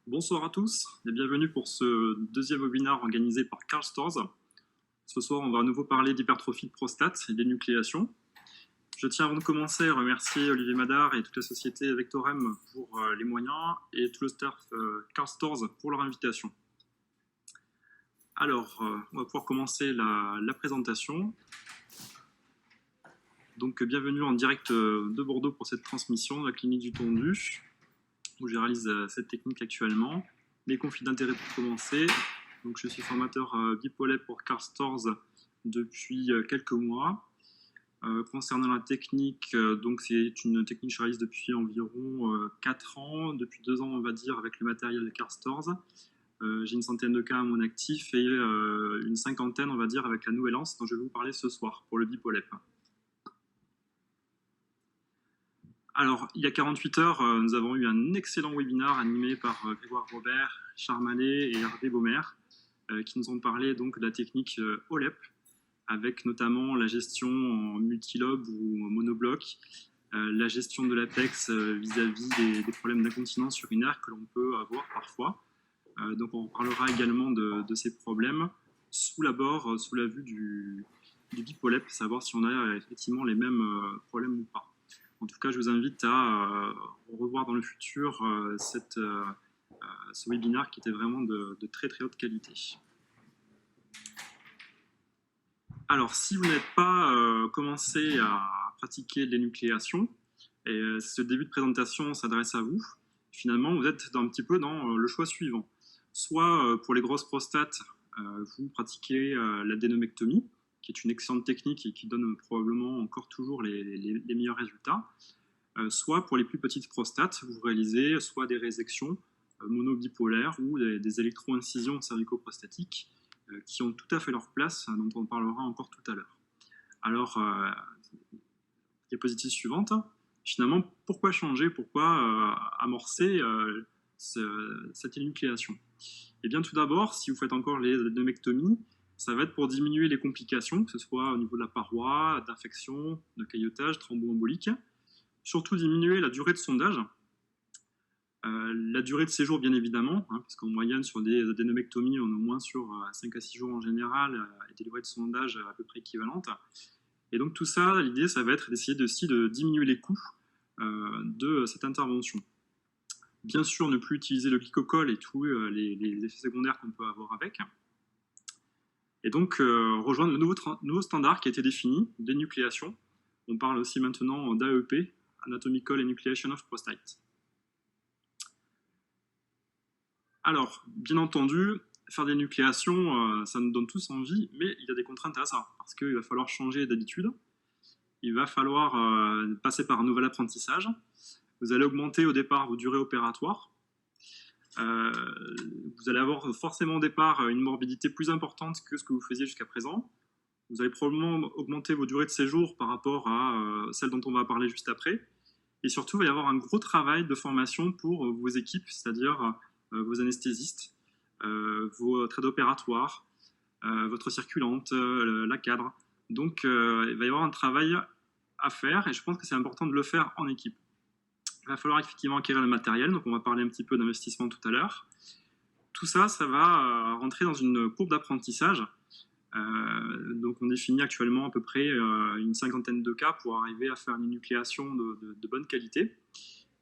Bonsoir à tous et bienvenue pour ce deuxième webinaire organisé par Karl Storz. Ce soir, on va à nouveau parler d'hypertrophie de prostate et d'énucléation. Je tiens avant de commencer à remercier Olivier Madar et toute la société Vectorem pour les moyens et tout le staff Karl Storz pour leur invitation. Alors, on va pouvoir commencer la présentation. Donc, bienvenue en direct de Bordeaux pour cette transmission de la clinique du Tondu, où je réalise cette technique actuellement. Les conflits d'intérêts pour commencer. Donc, je suis formateur BIPOLEP pour Karl Storz depuis quelques mois. Concernant la technique, donc c'est une technique que je réalise depuis environ 4 ans, depuis 2 ans on va dire avec le matériel de Karl Storz. J'ai une centaine de cas à mon actif et une cinquantaine on va dire avec la nouvelle lance dont je vais vous parler ce soir pour le BIPOLEP. Alors, il y a 48 heures, nous avons eu un excellent webinaire animé par Grégoire Robert, Richard Mallet et Hervé Baumer, qui nous ont parlé donc de la technique OLEP, avec notamment la gestion en multilobe ou monobloc, la gestion de l'APEX vis-à-vis des problèmes d'incontinence urinaire que l'on peut avoir parfois. Donc on parlera également de ces problèmes sous l'abord, sous la vue du BIPOLEP, savoir si on a effectivement les mêmes problèmes ou pas. En tout cas, je vous invite à revoir dans le futur ce webinaire qui était vraiment de très très haute qualité. Alors, si vous n'êtes pas commencé à pratiquer l'énucléation, et ce début de présentation s'adresse à vous, finalement, vous êtes un petit peu dans le choix suivant. Soit pour les grosses prostates, vous pratiquez l'adénomectomie, qui est une excellente technique et qui donne probablement encore toujours les meilleurs résultats. Soit pour les plus petites prostates, vous réalisez soit des résections monobipolaires ou des électro-incisions cervico-prostatiques qui ont tout à fait leur place, dont on parlera encore tout à l'heure. Alors, diapositive suivante. Finalement, pourquoi changer, pourquoi amorcer cette énucléation? Eh bien, tout d'abord, si vous faites encore les adénomectomies, ça va être pour diminuer les complications, que ce soit au niveau de la paroi, d'infection, de caillotage, thromboembolique. Surtout diminuer la durée de sondage. La durée de séjour, bien évidemment, parce qu'en moyenne, sur des adénomectomies, on est au moins sur 5 à 6 jours en général, et des durées de sondage à peu près équivalentes. Et donc tout ça, l'idée, ça va être d'essayer aussi de diminuer les coûts de cette intervention. Bien sûr, ne plus utiliser le glycocol et tous les effets secondaires qu'on peut avoir avec. Et donc, rejoindre le nouveau standard qui a été défini, d'énucléation. On parle aussi maintenant d'AEP, Anatomical Enucleation of Prostate. Alors, bien entendu, faire des nucléations, ça nous donne tous envie, mais il y a des contraintes à ça, parce qu'il va falloir changer d'habitude, il va falloir passer par un nouvel apprentissage, vous allez augmenter au départ vos durées opératoires, vous allez avoir forcément au départ une morbidité plus importante que ce que vous faisiez jusqu'à présent, vous allez probablement augmenter vos durées de séjour par rapport à celles dont on va parler juste après, et surtout, il va y avoir un gros travail de formation pour vos équipes, c'est-à-dire vos anesthésistes, vos traites opératoires, votre circulante, la cadre. Donc, il va y avoir un travail à faire et je pense que c'est important de le faire en équipe. Il va falloir effectivement acquérir le matériel, donc on va parler un petit peu d'investissement tout à l'heure. Tout ça, ça va rentrer dans une courbe d'apprentissage. Donc on définit actuellement à peu près une cinquantaine de cas pour arriver à faire une énucléation de bonne qualité.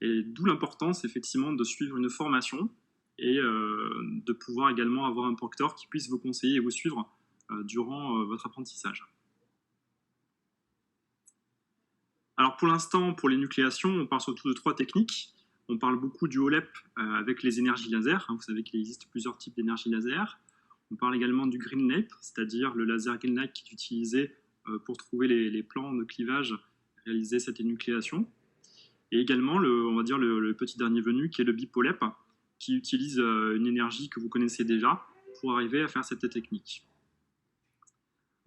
Et d'où l'importance effectivement de suivre une formation et de pouvoir également avoir un proctor qui puisse vous conseiller et vous suivre durant votre apprentissage. Alors pour l'instant, pour l'énucléation, on parle surtout de 3 techniques. On parle beaucoup du OLEP avec les énergies laser. Vous savez qu'il existe plusieurs types d'énergie laser. On parle également du GreenLape, c'est-à-dire le laser GreenLape qui est utilisé pour trouver les plans de clivage, réaliser cette énucléation. Et également, on va dire le petit dernier venu, qui est le BIPOLEP, qui utilise une énergie que vous connaissez déjà pour arriver à faire cette technique.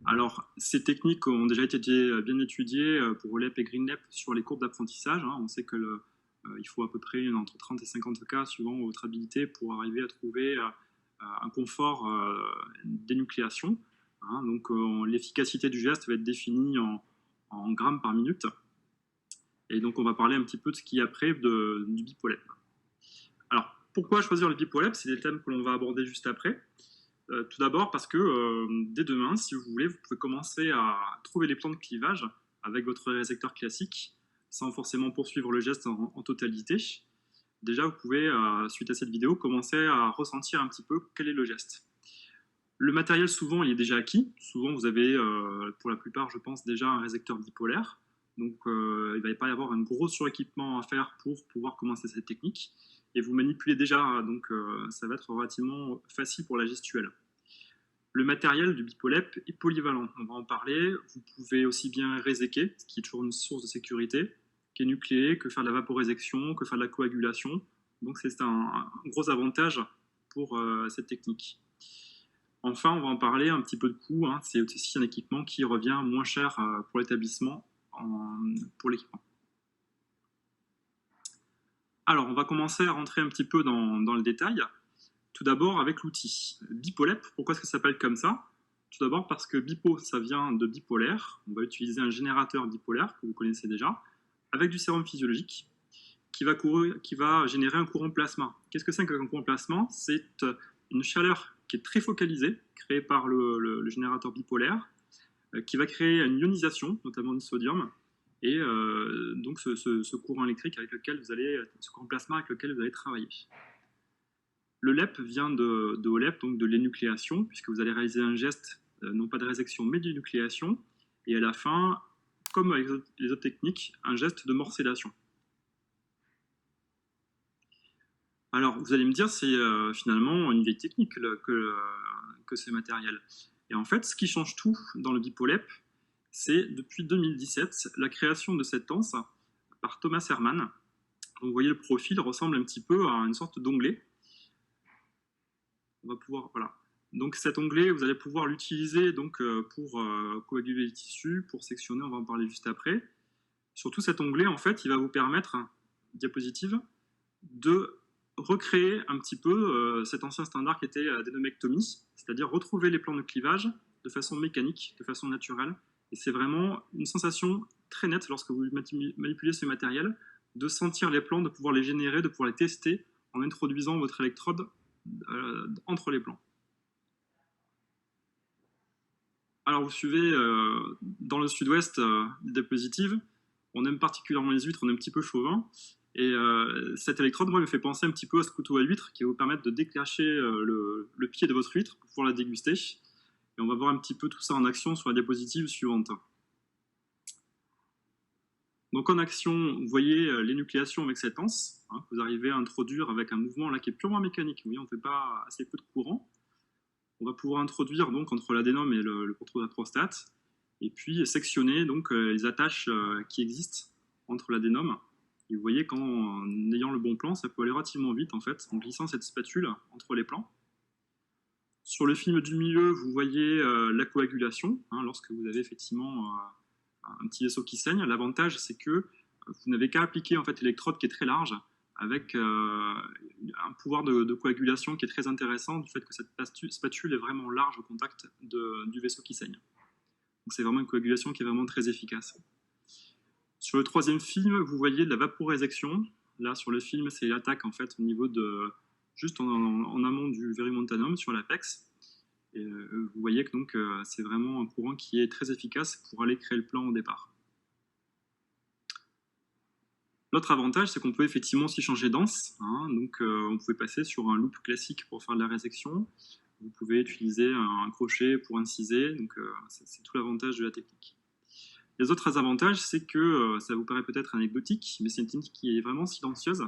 Alors, ces techniques ont déjà été bien étudiées pour OLEP et GreenLape sur les courbes d'apprentissage. On sait qu'il faut à peu près entre 30 et 50 cas suivant votre habilité pour arriver à trouver un confort d'énucléation. Donc l'efficacité du geste va être définie en grammes par minute. Et donc on va parler un petit peu de ce qui est après du BIPOLEP. Alors Pourquoi choisir le BIPOLEP? C'est des thèmes que l'on va aborder juste après. Tout d'abord parce que dès demain, si vous voulez, vous pouvez commencer à trouver les plans de clivage avec votre résécteur classique, sans forcément poursuivre le geste en totalité. Déjà, vous pouvez, suite à cette vidéo, commencer à ressentir un petit peu quel est le geste. Le matériel, souvent, il est déjà acquis. Souvent, vous avez, pour la plupart, je pense, déjà un résécteur bipolaire. Donc, il ne va pas y avoir un gros suréquipement à faire pour pouvoir commencer cette technique. Et vous manipulez déjà, donc ça va être relativement facile pour la gestuelle. Le matériel du BIPOLEP est polyvalent, on va en parler. Vous pouvez aussi bien réséquer, ce qui est toujours une source de sécurité, qu'énucléer, que faire de la vaporésection, que faire de la coagulation. Donc c'est un gros avantage pour cette technique. Enfin, on va en parler un petit peu de coût. Hein. C'est aussi un équipement qui revient moins cher pour l'établissement pour l'équipement. Alors, on va commencer à rentrer un petit peu dans le détail. Tout d'abord avec l'outil. BIPOLEP, pourquoi est-ce que ça s'appelle comme ça? Tout d'abord parce que BIPO, ça vient de bipolaire. On va utiliser un générateur bipolaire que vous connaissez déjà, avec du sérum physiologique, qui va générer un courant plasma. Qu'est-ce que c'est qu'un courant plasma? C'est une chaleur qui est très focalisée, créée par le générateur bipolaire, qui va créer une ionisation, notamment du sodium, et donc ce courant électrique avec lequel vous allez, ce courant plasma avec lequel vous allez travailler. Le LEP vient de OLEP, donc de l'énucléation, puisque vous allez réaliser un geste, non pas de résection, mais d'énucléation, et à la fin, comme avec les autres techniques, un geste de morcellation. Alors, vous allez me dire, c'est finalement une vieille technique que ce matériel. Et en fait, ce qui change tout dans le BIPOLEP, c'est depuis 2017, la création de cette anse par Thomas Herman. Donc, vous voyez, le profil ressemble un petit peu à une sorte d'onglet. On va pouvoir, voilà. Donc cet onglet, vous allez pouvoir l'utiliser donc pour coaguler les tissus, pour sectionner, on va en parler juste après. Surtout cet onglet, en fait, il va vous permettre, diapositive, de recréer un petit peu cet ancien standard qui était la dénomectomie, c'est-à-dire retrouver les plans de clivage de façon mécanique, de façon naturelle. Et c'est vraiment une sensation très nette lorsque vous manipulez ce matériel, de sentir les plans, de pouvoir les générer, de pouvoir les tester en introduisant votre électrode entre les plans. Alors vous suivez dans le sud-ouest des diapositives, on aime particulièrement les huîtres, on est un petit peu chauvin, et cette électrode, moi, me fait penser un petit peu à ce couteau à huître qui va vous permettre de déclencher le pied de votre huître pour pouvoir la déguster. Et on va voir un petit peu tout ça en action sur la diapositive suivante. Donc en action, vous voyez l'énucléation avec cette anse, hein, que vous arrivez à introduire avec un mouvement là qui est purement mécanique. Vous voyez, on ne fait pas assez peu de courant. On va pouvoir introduire donc entre l'adénome et le contrôle de la prostate, et puis sectionner donc les attaches qui existent entre l'adénome. Et vous voyez qu'en ayant le bon plan, ça peut aller relativement vite en fait, en glissant cette spatule entre les plans. Sur le film du milieu, vous voyez la coagulation, hein, lorsque vous avez effectivement un petit vaisseau qui saigne. L'avantage, c'est que vous n'avez qu'à appliquer en fait l'électrode qui est très large, avec un pouvoir de coagulation qui est très intéressant du fait que cette spatule est vraiment large au contact du vaisseau qui saigne. Donc c'est vraiment une coagulation qui est vraiment très efficace. Sur le troisième film, vous voyez de la vaporésection. Là, sur le film, c'est l'attaque en fait au niveau de juste en amont du verimontanum sur l'apex. Et vous voyez que donc c'est vraiment un courant qui est très efficace pour aller créer le plan au départ. L'autre avantage, c'est qu'on peut effectivement aussi changer d'anse. Hein, donc, on pouvait passer sur un loop classique pour faire de la résection. Vous pouvez utiliser un crochet pour inciser. Donc, c'est tout l'avantage de la technique. Les autres avantages, c'est que ça vous paraît peut-être anecdotique, mais c'est une technique qui est vraiment silencieuse,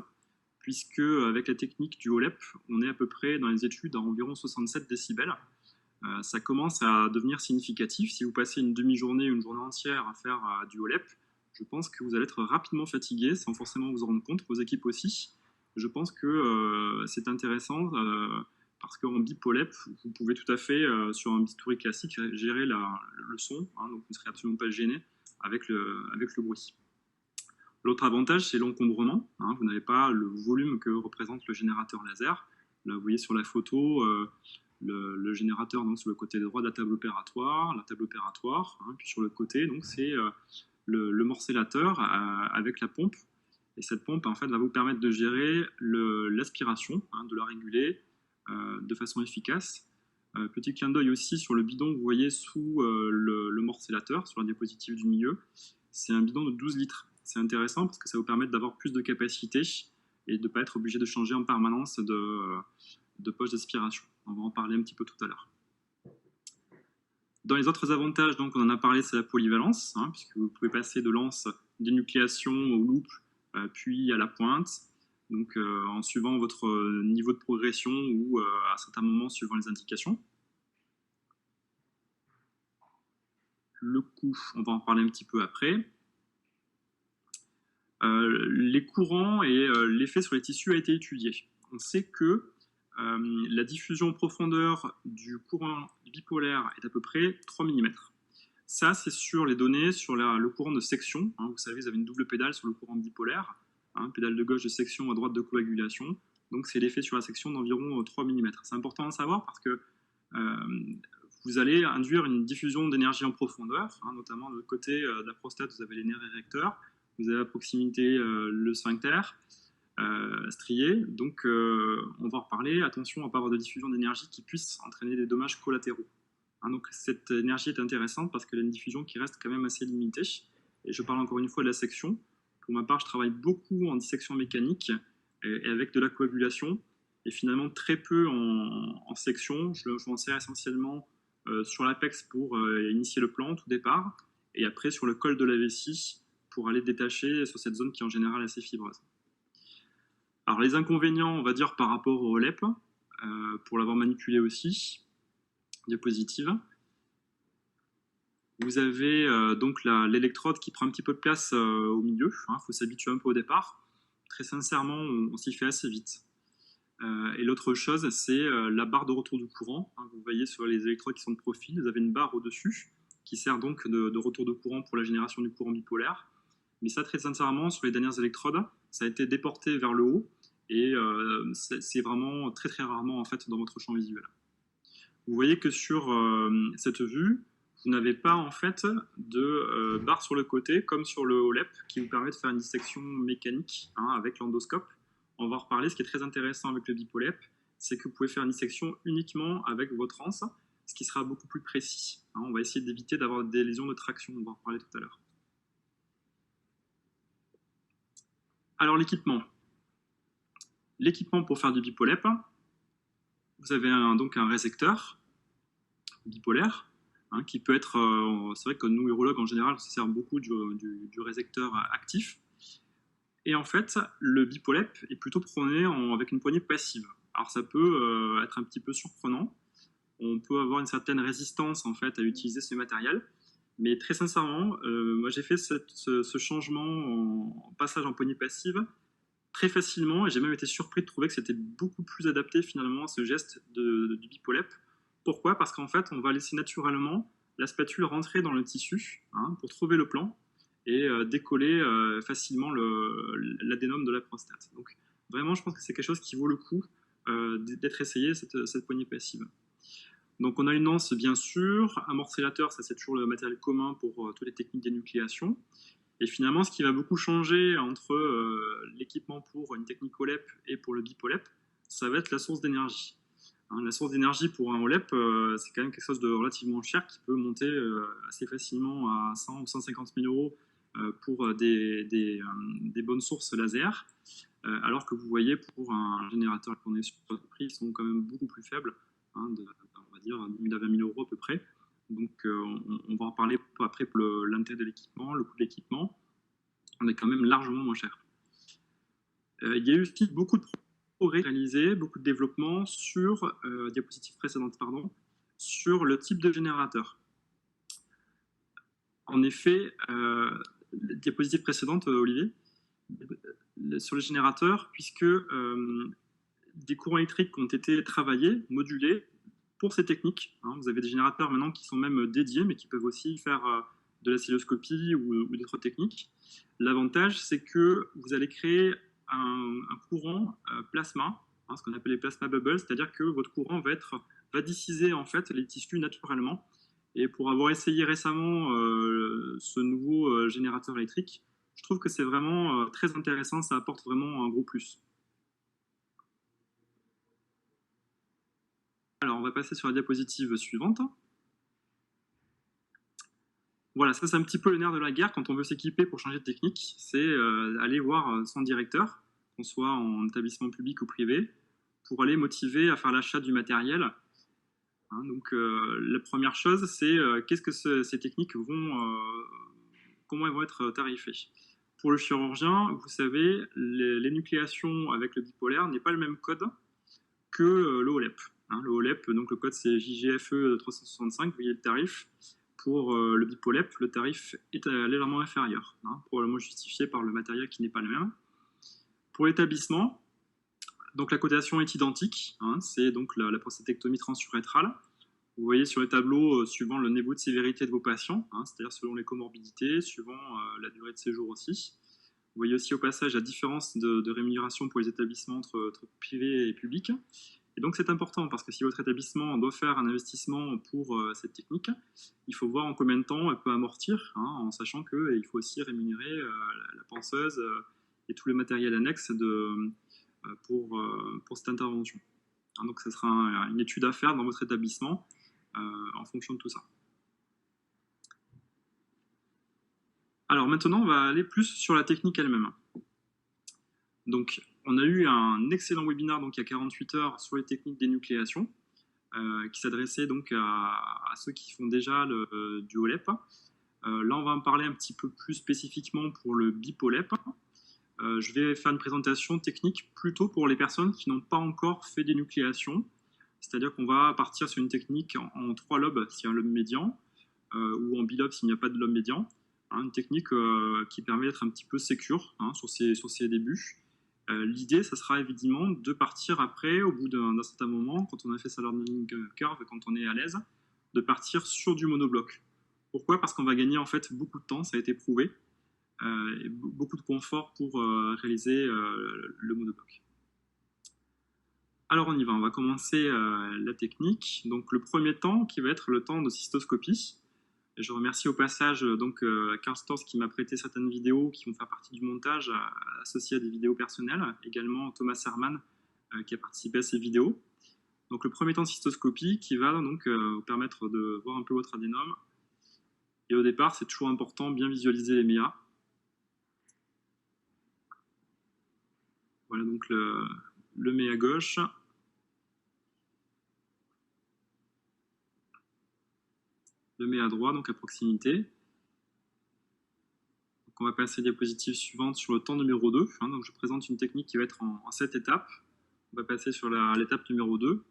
puisque avec la technique du OLEP, on est à peu près dans les études à environ 67 décibels. Ça commence à devenir significatif. Si vous passez une demi-journée, une journée entière à faire du OLEP, je pense que vous allez être rapidement fatigué sans forcément vous en rendre compte, vos équipes aussi. Je pense que c'est intéressant parce qu'en BIPOLEP, vous pouvez tout à fait, sur un bistouri classique, gérer le son, hein, donc vous ne serez absolument pas gêné avec le bruit. L'autre avantage, c'est l'encombrement. Hein, vous n'avez pas le volume que représente le générateur laser. Là, vous voyez sur la photo le générateur donc, sur le côté droit de la table opératoire, hein, puis sur le côté, donc c'est le morcellateur avec la pompe. Et cette pompe, en fait, va vous permettre de gérer l'aspiration, hein, de la réguler de façon efficace. Petit clin d'œil aussi sur le bidon que vous voyez sous le morcellateur, sur la diapositive du milieu. C'est un bidon de 12 litres. C'est intéressant parce que ça vous permet d'avoir plus de capacité et de ne pas être obligé de changer en permanence de poche d'aspiration. On va en parler un petit peu tout à l'heure. Dans les autres avantages, donc, on en a parlé, c'est la polyvalence, hein, puisque vous pouvez passer de lance d'énucléation au loop, puis à la pointe, donc en suivant votre niveau de progression ou à certains moments suivant les indications. Le coût, on va en parler un petit peu après. Les courants et l'effet sur les tissus a été étudié. On sait que la diffusion en profondeur du courant bipolaire est à peu près 3 mm. Ça, c'est sur les données sur le courant de section. Hein, vous savez, vous avez une double pédale sur le courant bipolaire, hein, pédale de gauche de section, à droite de coagulation. Donc, c'est l'effet sur la section d'environ 3 mm. C'est important à savoir parce que vous allez induire une diffusion d'énergie en profondeur, hein, notamment de l'autre côté de la prostate, vous avez les nerfs érecteurs, vous avez à proximité le sphincter strié. Donc, on va en reparler. Attention à ne pas avoir de diffusion d'énergie qui puisse entraîner des dommages collatéraux. Hein, donc, cette énergie est intéressante parce qu'elle a une diffusion qui reste quand même assez limitée. Et je parle encore une fois de la section. Pour ma part, je travaille beaucoup en dissection mécanique et avec de la coagulation, et finalement très peu en section. Je m'en sers essentiellement sur l'apex pour initier le plan au départ, et après sur le col de la vessie pour aller détacher sur cette zone qui est en général assez fibreuse. Alors les inconvénients, on va dire, par rapport au LEP, pour l'avoir manipulé aussi, diapositive. Vous avez donc l'électrode qui prend un petit peu de place au milieu. Hein, faut s'habituer un peu au départ. Très sincèrement, on s'y fait assez vite. Et l'autre chose, c'est la barre de retour du courant. Hein, vous voyez sur les électrodes qui sont de profil, vous avez une barre au-dessus qui sert donc de retour de courant pour la génération du courant bipolaire. Mais ça, très sincèrement, sur les dernières électrodes, ça a été déporté vers le haut et c'est vraiment très très rarement en fait dans votre champ visuel. Vous voyez que sur cette vue, vous n'avez pas en fait de barre sur le côté comme sur le OLEP qui vous permet de faire une dissection mécanique, hein, avec l'endoscope. On va en reparler. Ce qui est très intéressant avec le bipolep, c'est que vous pouvez faire une dissection uniquement avec votre anse, ce qui sera beaucoup plus précis. Hein, on va essayer d'éviter d'avoir des lésions de traction. On va en reparler tout à l'heure. Alors l'équipement. L'équipement pour faire du bipolep, vous avez donc un résecteur bipolaire, hein, qui peut être, c'est vrai que nous urologues en général, on se sert beaucoup du résecteur actif. Et en fait, le bipolep est plutôt prôné avec une poignée passive. Alors ça peut être un petit peu surprenant. On peut avoir une certaine résistance en fait à utiliser ce matériel. Mais très sincèrement, moi j'ai fait ce changement en passage en poignée passive très facilement, et j'ai même été surpris de trouver que c'était beaucoup plus adapté finalement à ce geste du bipolep. Pourquoi? Parce qu'en fait, on va laisser naturellement la spatule rentrer dans le tissu, hein, pour trouver le plan et décoller facilement l'adénome de la prostate. Donc vraiment, je pense que c'est quelque chose qui vaut le coup d'être essayé, cette poignée passive. Donc on a une anse bien sûr, un morcellateur, ça c'est toujours le matériel commun pour toutes les techniques d'énucléation. Et finalement, ce qui va beaucoup changer entre l'équipement pour une technique OLEP et pour le bipolep, ça va être la source d'énergie. Hein, la source d'énergie pour un OLEP, c'est quand même quelque chose de relativement cher qui peut monter assez facilement à 100 ou 150 000 euros pour des bonnes sources laser, alors que vous voyez pour un générateur qu'on est sur le prix, ils sont quand même beaucoup plus faibles, hein, on va dire 10 000 à 20 000 euros à peu près. Donc on va en parler après pour l'intérêt de l'équipement, le coût de l'équipement. On est quand même largement moins cher. Il y a eu aussi beaucoup de progrès réalisés, beaucoup de développement sur, diapositive précédente, pardon, sur le type de générateur. En effet, diapositive précédente, Olivier, sur les générateurs, puisque des courants électriques ont été travaillés, modulés, pour ces techniques. Hein, vous avez des générateurs maintenant qui sont même dédiés, mais qui peuvent aussi faire de la cystoscopie ou d'autres techniques. L'avantage, c'est que vous allez créer un courant plasma, hein, ce qu'on appelle les plasma bubbles, c'est-à-dire que votre courant va dissiser en fait les tissus naturellement. Et pour avoir essayé récemment ce nouveau générateur électrique, Je trouve que c'est vraiment très intéressant, ça apporte vraiment un gros plus. Alors, on va passer sur la diapositive suivante. Voilà, ça c'est un petit peu le nerf de la guerre quand on veut s'équiper pour changer de technique, c'est aller voir son directeur, qu'on soit en établissement public ou privé, pour aller motiver à faire l'achat du matériel. Hein, donc la première chose, c'est qu'est-ce que ces techniques comment elles vont être tarifées. Pour le chirurgien, vous savez, l'énucléation avec le bipolaire n'est pas le même code que le HOLEP. Hein, le HOLEP, donc le code c'est JGFE 365, vous voyez le tarif. Pour le bipolep, le tarif est légèrement inférieur, hein, probablement justifié par le matériel qui n'est pas le même. Pour l'établissement, donc la cotation est identique, hein, c'est donc la prostatectomie transurétrale. Vous voyez sur le tableau suivant le niveau de sévérité de vos patients, hein, c'est-à-dire selon les comorbidités, suivant la durée de séjour aussi. Vous voyez aussi au passage la différence de rémunération pour les établissements entre privés et publics. Et donc c'est important parce que si votre établissement doit faire un investissement pour cette technique, il faut voir en combien de temps elle peut amortir, hein, en sachant qu'il faut aussi rémunérer la penseuse et tout le matériel annexe pour cette intervention. Hein, donc ce sera une étude à faire dans votre établissement en fonction de tout ça. Alors maintenant, on va aller plus sur la technique elle-même. Donc, on a eu un excellent webinaire donc, il y a 48 heures sur les techniques d'énucléation qui s'adressait donc à ceux qui font déjà du HOLEP. Là, on va en parler un petit peu plus spécifiquement pour le BIPOLEP. Je vais faire une présentation technique plutôt pour les personnes qui n'ont pas encore fait d'énucléation. C'est-à-dire qu'on va partir sur une technique en 3 lobes s'il y a un lobe médian ou en bilobe s'il n'y a pas de lobe médian. Hein, une technique qui permet d'être un petit peu sécure hein, sur ses débuts. L'idée, ça sera évidemment de partir après, au bout d'un certain moment, quand on a fait sa learning curve, quand on est à l'aise, de partir sur du monobloc. Pourquoi? Parce qu'on va gagner en fait beaucoup de temps, ça a été prouvé, et beaucoup de confort pour réaliser le monobloc. Alors on y va, on va commencer la technique. Donc le premier temps qui va être le temps de cystoscopie. Je remercie au passage donc Karl Storz qui m'a prêté certaines vidéos qui vont faire partie du montage associé à des vidéos personnelles. Également Thomas Herman qui a participé à ces vidéos. Donc le premier temps de cystoscopie qui va donc vous permettre de voir un peu votre adénome. Et au départ, c'est toujours important bien visualiser les méas. Voilà donc le méa gauche. Le méa droit, donc à proximité. On va passer à la diapositive suivante sur le temps numéro 2. Hein, donc je présente une technique qui va être en 7 étapes. On va passer sur l'étape numéro 2.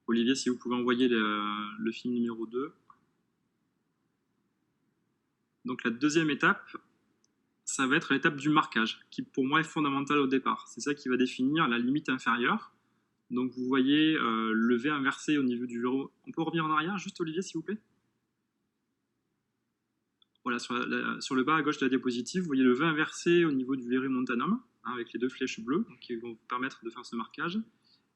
Olivier, si vous pouvez envoyer le film numéro 2. Donc la deuxième étape, ça va être l'étape du marquage, qui pour moi est fondamentale au départ. C'est ça qui va définir la limite inférieure. Donc vous voyez le V inversé au niveau du verrou. On peut revenir en arrière, juste Olivier, s'il vous plaît? Voilà, sur le bas à gauche de la diapositive, vous voyez le V inversé au niveau du verrou montanum, hein, avec les 2 flèches bleues, donc, qui vont vous permettre de faire ce marquage.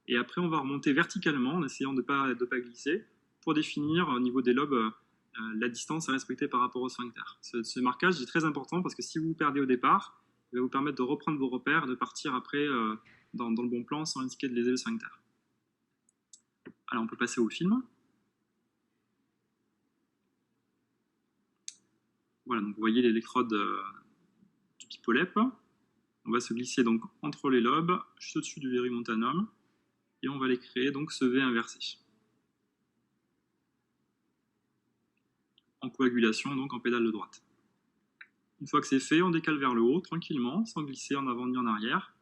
Et après, on va remonter verticalement en essayant de ne pas glisser pour définir au niveau des lobes la distance à respecter par rapport au sphincter. Ce marquage est très important parce que si vous vous perdez au départ, il va vous permettre de reprendre vos repères et de partir après dans le bon plan sans indiquer de léser le sphincter. Alors, on peut passer au film. Voilà, donc vous voyez l'électrode du bipolep. On va se glisser donc entre les lobes, juste au-dessus du verrou montanum, et on va les créer donc ce V inversé. En coagulation, donc en pédale de droite. Une fois que c'est fait, on décale vers le haut, tranquillement, sans glisser en avant ni en arrière.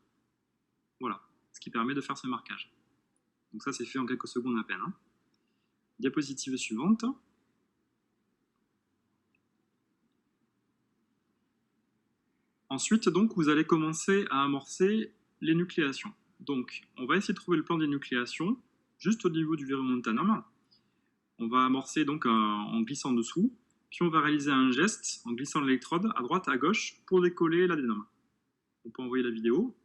Voilà, ce qui permet de faire ce marquage. Donc ça, c'est fait en quelques secondes à peine. Hein. Diapositive suivante. Ensuite, donc, vous allez commencer à amorcer l'énucléation. Donc, on va essayer de trouver le plan d'énucléation juste au niveau du verrou montanum. On va amorcer donc en glissant dessous, puis on va réaliser un geste en glissant l'électrode à droite, à gauche pour décoller l'adénome. On peut envoyer la vidéo.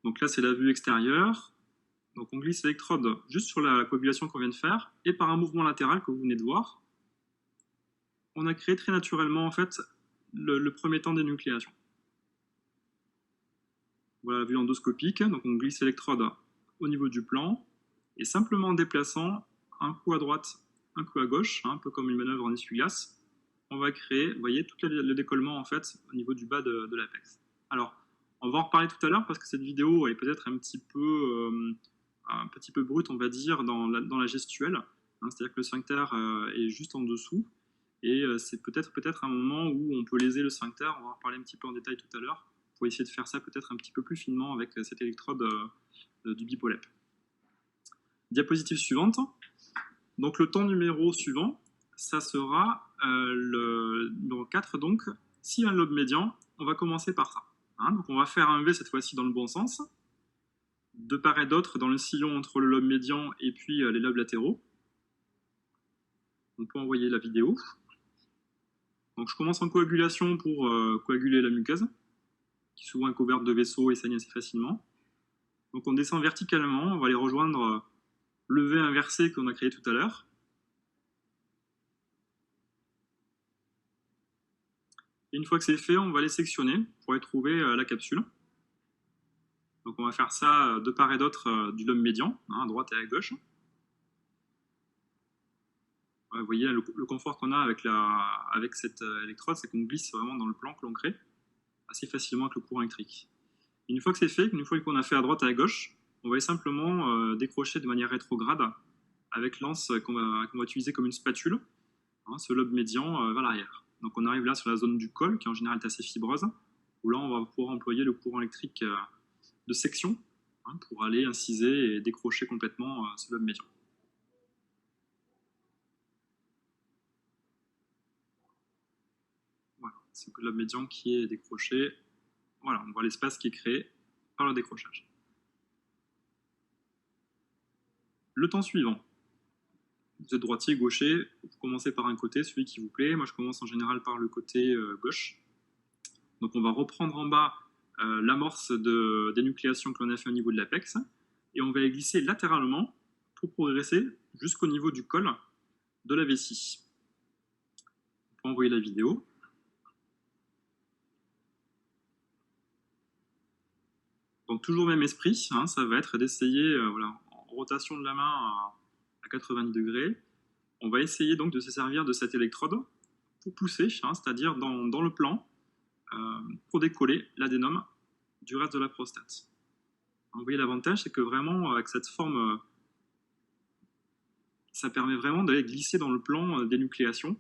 Donc là, c'est la vue extérieure. Donc on glisse l'électrode juste sur la coagulation qu'on vient de faire, et par un mouvement latéral que vous venez de voir, on a créé très naturellement en fait le premier temps d'énucléation. Voilà la vue endoscopique. Donc on glisse l'électrode au niveau du plan, et simplement en déplaçant un coup à droite, un coup à gauche, un peu comme une manœuvre en essuie-glace, on va créer, vous voyez, tout le décollement en fait au niveau du bas de l'apex. Alors, on va en reparler tout à l'heure parce que cette vidéo est peut-être un petit peu brute, on va dire, dans la gestuelle. Hein, c'est-à-dire que le sphincter est juste en dessous, et c'est peut-être un moment où on peut léser le sphincter. On va en reparler un petit peu en détail tout à l'heure pour essayer de faire ça peut-être un petit peu plus finement avec cette électrode du bipolep. Diapositive suivante. Donc le temps numéro suivant, ça sera le numéro 4. Donc, s'il y a un lobe médian, on va commencer par ça. Hein, donc on va faire un V cette fois-ci dans le bon sens, de part et d'autre dans le sillon entre le lobe médian et puis les lobes latéraux. On peut envoyer la vidéo. Donc je commence en coagulation pour coaguler la muqueuse, qui souvent est couverte de vaisseaux et saigne assez facilement. Donc on descend verticalement, on va aller rejoindre le V inversé qu'on a créé tout à l'heure. Et une fois que c'est fait, on va les sectionner pour aller trouver la capsule. Donc on va faire ça de part et d'autre du lobe médian, hein, à droite et à gauche. Vous voyez le confort qu'on a avec cette électrode, c'est qu'on glisse vraiment dans le plan que l'on crée assez facilement avec le courant électrique. Une fois que c'est fait, une fois qu'on a fait à droite et à gauche, on va simplement décrocher de manière rétrograde avec l'anse qu'on va utiliser comme une spatule, hein, ce lobe médian vers l'arrière. Donc on arrive là sur la zone du col, qui en général est assez fibreuse, où là on va pouvoir employer le courant électrique de section, hein, pour aller inciser et décrocher complètement ce lobe médian. Voilà, c'est le lobe médian qui est décroché. Voilà, on voit l'espace qui est créé par le décrochage. Le temps suivant. Vous êtes droitier, gaucher, vous commencez par un côté, celui qui vous plaît. Moi, je commence en général par le côté gauche. Donc, on va reprendre en bas l'amorce d'énucléation que l'on a fait au niveau de l'apex, et on va les glisser latéralement pour progresser jusqu'au niveau du col de la vessie. On peut envoyer la vidéo. Donc, toujours même esprit, hein, ça va être d'essayer, voilà, en rotation de la main à 90 degrés, on va essayer donc de se servir de cette électrode pour pousser, hein, c'est-à-dire dans le plan, pour décoller l'adénome du reste de la prostate. Vous voyez, l'avantage, c'est que vraiment, avec cette forme, ça permet vraiment d'aller glisser dans le plan d'énucléation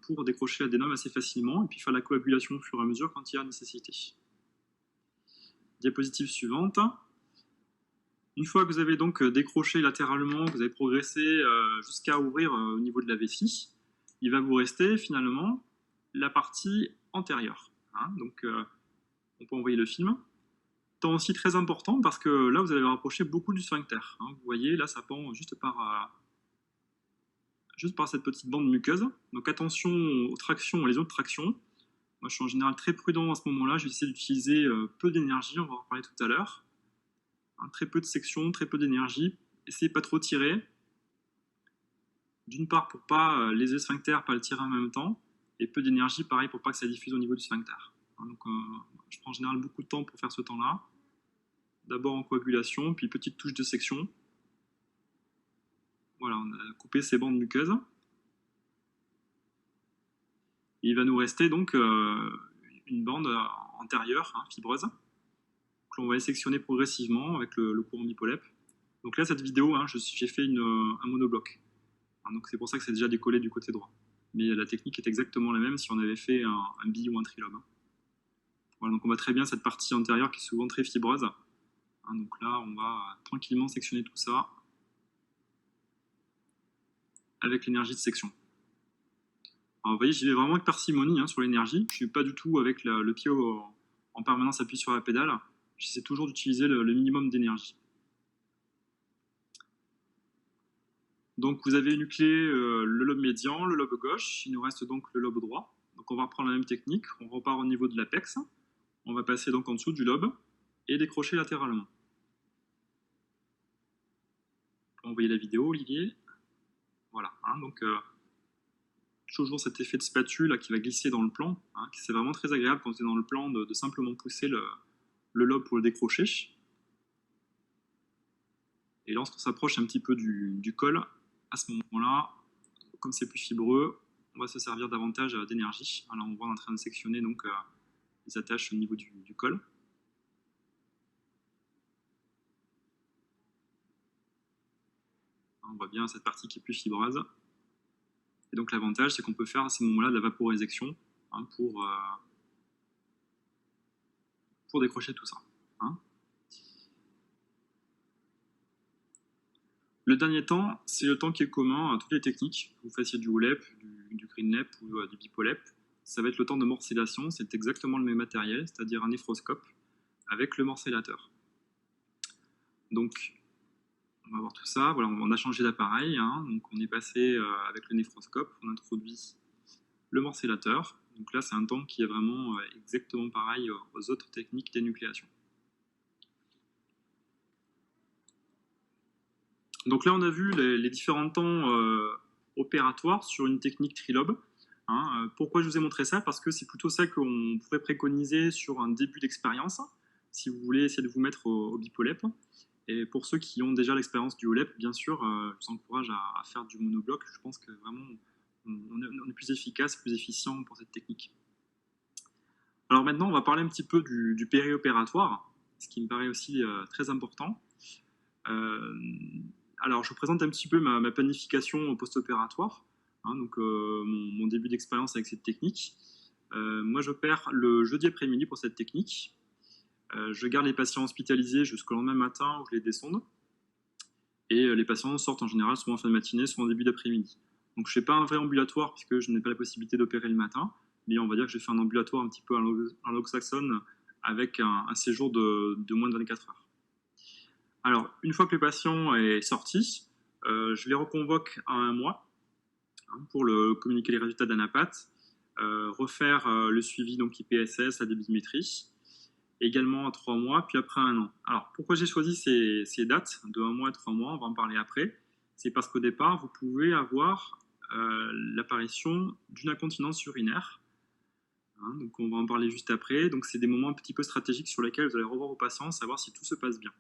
pour décrocher l'adénome assez facilement et puis faire la coagulation au fur et à mesure quand il y a nécessité. Diapositive suivante. Une fois que vous avez donc décroché latéralement, que vous avez progressé jusqu'à ouvrir au niveau de la vessie, il va vous rester finalement la partie antérieure. Hein, donc on peut envoyer le film. Temps aussi très important parce que là vous allez rapprocher beaucoup du sphincter. Hein, vous voyez, là ça pend juste par cette petite bande muqueuse. Donc attention aux tractions, aux lésions de traction. Moi je suis en général très prudent à ce moment-là, je vais essayer d'utiliser peu d'énergie, on va en parler tout à l'heure. Hein, très peu de section, très peu d'énergie. Essayez pas trop tirer. D'une part pour pas léser le sphincter, pas le tirer en même temps, et peu d'énergie, pareil, pour pas que ça diffuse au niveau du sphincter. Hein, donc je prends en général beaucoup de temps pour faire ce temps-là. D'abord en coagulation, puis petite touche de section. Voilà, on a coupé ces bandes muqueuses. Et il va nous rester donc une bande antérieure, hein, fibreuse, que l'on va sectionner progressivement avec le courant bipolep. Donc là, cette vidéo, hein, j'ai fait un monobloc. Hein, donc c'est pour ça que c'est déjà décollé du côté droit. Mais la technique est exactement la même si on avait fait un bi ou un trilobe. Voilà, donc on voit très bien cette partie antérieure qui est souvent très fibreuse. Hein, donc là, on va tranquillement sectionner tout ça avec l'énergie de section. Alors, vous voyez, j'y vais vraiment avec parcimonie, hein, sur l'énergie. Je ne suis pas du tout avec le pied en permanence appuyé sur la pédale. J'essaie toujours d'utiliser le minimum d'énergie. Donc vous avez énuclé le lobe médian, le lobe gauche, il nous reste donc le lobe droit. Donc on va reprendre la même technique, on repart au niveau de l'apex, on va passer donc en dessous du lobe, et décrocher latéralement. Vous pouvez envoyer la vidéo, Olivier. Voilà, hein, donc toujours cet effet de spatule là, qui va glisser dans le plan. Hein, c'est vraiment très agréable quand on est dans le plan de simplement pousser le lobe pour le décrocher. Et lorsqu'on s'approche un petit peu du col, à ce moment-là, comme c'est plus fibreux, on va se servir davantage d'énergie. Là, on voit en train de sectionner donc, les attaches au niveau du col. On voit bien cette partie qui est plus fibreuse. Et donc l'avantage, c'est qu'on peut faire à ces moments-là de la vaporisation hein, pour décrocher tout ça. Hein. Le dernier temps, c'est le temps qui est commun à toutes les techniques. Que vous fassiez du OLEP, du GreenLEP ou du BipoLEP. Ça va être le temps de morcellation. C'est exactement le même matériel, c'est-à-dire un néphroscope avec le morcellateur. Donc, on va voir tout ça. Voilà, on a changé d'appareil. Hein. Donc, on est passé avec le néphroscope. On introduit le morcellateur. Donc là, c'est un temps qui est vraiment exactement pareil aux autres techniques d'énucléation. Donc là, on a vu les différents temps opératoires sur une technique trilobe. Hein. Pourquoi je vous ai montré ça? Parce que c'est plutôt ça qu'on pourrait préconiser sur un début d'expérience, si vous voulez essayer de vous mettre au BipoLEP. Et pour ceux qui ont déjà l'expérience du OLEP, bien sûr, je vous encourage à faire du monobloc. Je pense que vraiment, on est plus efficace, plus efficient pour cette technique. Alors maintenant, on va parler un petit peu du périopératoire, ce qui me paraît aussi très important. Alors, je vous présente un petit peu ma planification post-opératoire, hein, donc mon début d'expérience avec cette technique. Moi, j'opère le jeudi après-midi pour cette technique. Je garde les patients hospitalisés jusqu'au lendemain matin où je les descende. Et les patients sortent en général soit en fin de matinée, soit en début d'après-midi. Donc, je ne fais pas un vrai ambulatoire puisque je n'ai pas la possibilité d'opérer le matin, mais on va dire que j'ai fait un ambulatoire un petit peu anglo-saxonne avec un séjour de moins de 24 heures. Alors, une fois que le patient est sorti, je les reconvoque à 1 mois hein, pour communiquer les résultats d'ANAPAT, refaire le suivi donc IPSS, la débimétrie, également à 3 mois, puis après 1 an. Alors, pourquoi j'ai choisi ces dates de 1 mois et 3 mois, on va en parler après. C'est parce qu'au départ, vous pouvez avoir l'apparition d'une incontinence urinaire. Hein, donc, on va en parler juste après. Donc, c'est des moments un petit peu stratégiques sur lesquels vous allez revoir vos patients, savoir si tout se passe bien.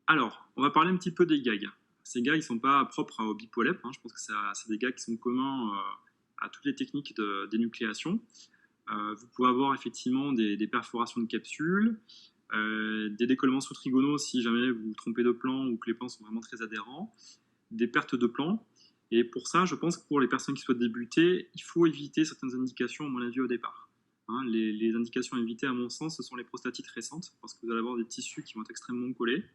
Alors, on va parler un petit peu des gags. Ces gags ne sont pas propres au BipoLEP. Hein, je pense que c'est des gags qui sont communs à toutes les techniques d'énucléation. Vous pouvez avoir effectivement des perforations de capsules, des décollements sous-trigonaux si jamais vous vous trompez de plan ou que les plans sont vraiment très adhérents, des pertes de plan. Et pour ça, je pense que pour les personnes qui souhaitent débuter, il faut éviter certaines indications, à mon avis, au départ. Hein, les indications à éviter, à mon sens, ce sont les prostatites récentes, parce que vous allez avoir des tissus qui vont être extrêmement collés.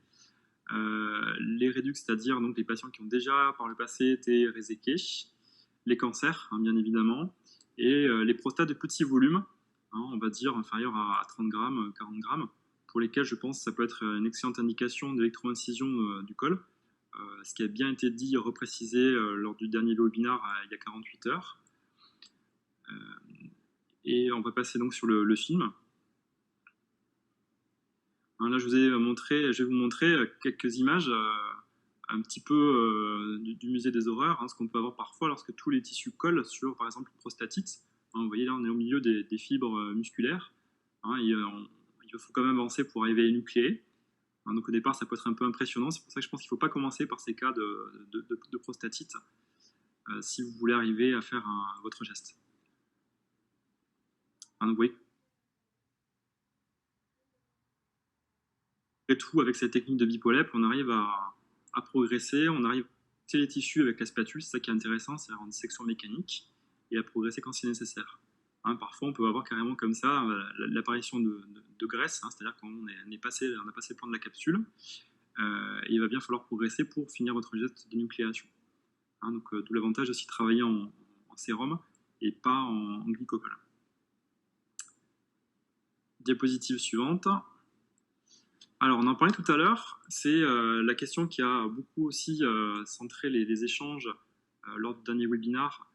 Les réducs, c'est-à-dire donc les patients qui ont déjà par le passé été réséqués, les cancers, hein, bien évidemment, et les prostates de petits volumes, hein, on va dire inférieurs à 30 grammes, 40 grammes, pour lesquels je pense que ça peut être une excellente indication d'électro-incision du col, ce qui a bien été dit et reprécisé lors du dernier webinaire il y a 48 heures. Et on va passer donc sur le film. Là, je vais vous montrer quelques images un petit peu du musée des horreurs, hein, ce qu'on peut avoir parfois lorsque tous les tissus collent sur, par exemple, une prostatite. Hein, vous voyez, là, on est au milieu des fibres musculaires. Hein, il faut quand même avancer pour arriver à énucléer. Hein, donc au départ, ça peut être un peu impressionnant. C'est pour ça que je pense qu'il ne faut pas commencer par ces cas de prostatite si vous voulez arriver à faire votre geste. Hein, donc, oui. Et tout, avec cette technique de BipoLEP, on arrive à progresser, on arrive à tisser les tissus avec la spatule, c'est ça qui est intéressant, c'est en dissection mécanique, et à progresser quand c'est nécessaire. Hein, parfois, on peut avoir carrément comme ça l'apparition de graisse, hein, c'est-à-dire qu'on a passé le plan de la capsule, et il va bien falloir progresser pour finir votre geste d'énucléation. Hein, donc, d'où l'avantage aussi de travailler en sérum et pas en glycopol. Diapositive suivante. Alors, on en parlait tout à l'heure, c'est la question qui a beaucoup aussi centré les échanges lors du dernier webinaire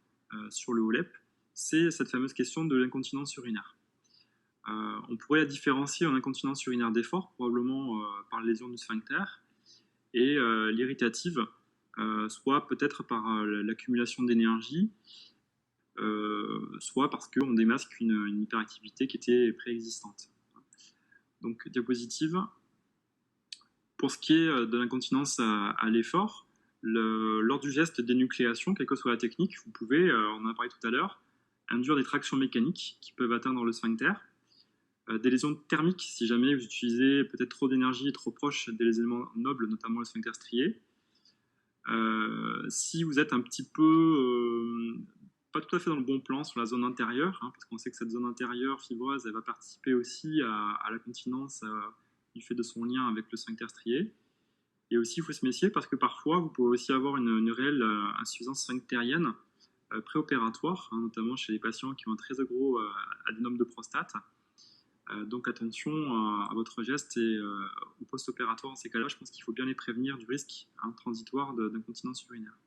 sur le OLEP, c'est cette fameuse question de l'incontinence urinaire. On pourrait la différencier en incontinence urinaire d'effort, probablement par lésion du sphincter, et l'irritative, soit peut-être par l'accumulation d'énergie, soit parce qu'on démasque une hyperactivité qui était préexistante. Donc, diapositive. Pour ce qui est de l'incontinence à l'effort, lors du geste d'énucléation, quelle que soit la technique, vous pouvez, on en a parlé tout à l'heure, induire des tractions mécaniques qui peuvent atteindre le sphincter, des lésions thermiques si jamais vous utilisez peut-être trop d'énergie trop proche des éléments nobles, notamment le sphincter strié. Si vous êtes un petit peu pas tout à fait dans le bon plan sur la zone intérieure, hein, parce qu'on sait que cette zone intérieure fibreuse, elle va participer aussi à la continence du fait de son lien avec le sphincter strié. Et aussi, il faut se méfier parce que parfois, vous pouvez aussi avoir une réelle insuffisance sphinctérienne préopératoire, hein, notamment chez les patients qui ont un très gros adénome de prostate. Donc attention à votre geste et au post-opératoire. En ces cas-là, je pense qu'il faut bien les prévenir du risque transitoire d'incontinence urinaire.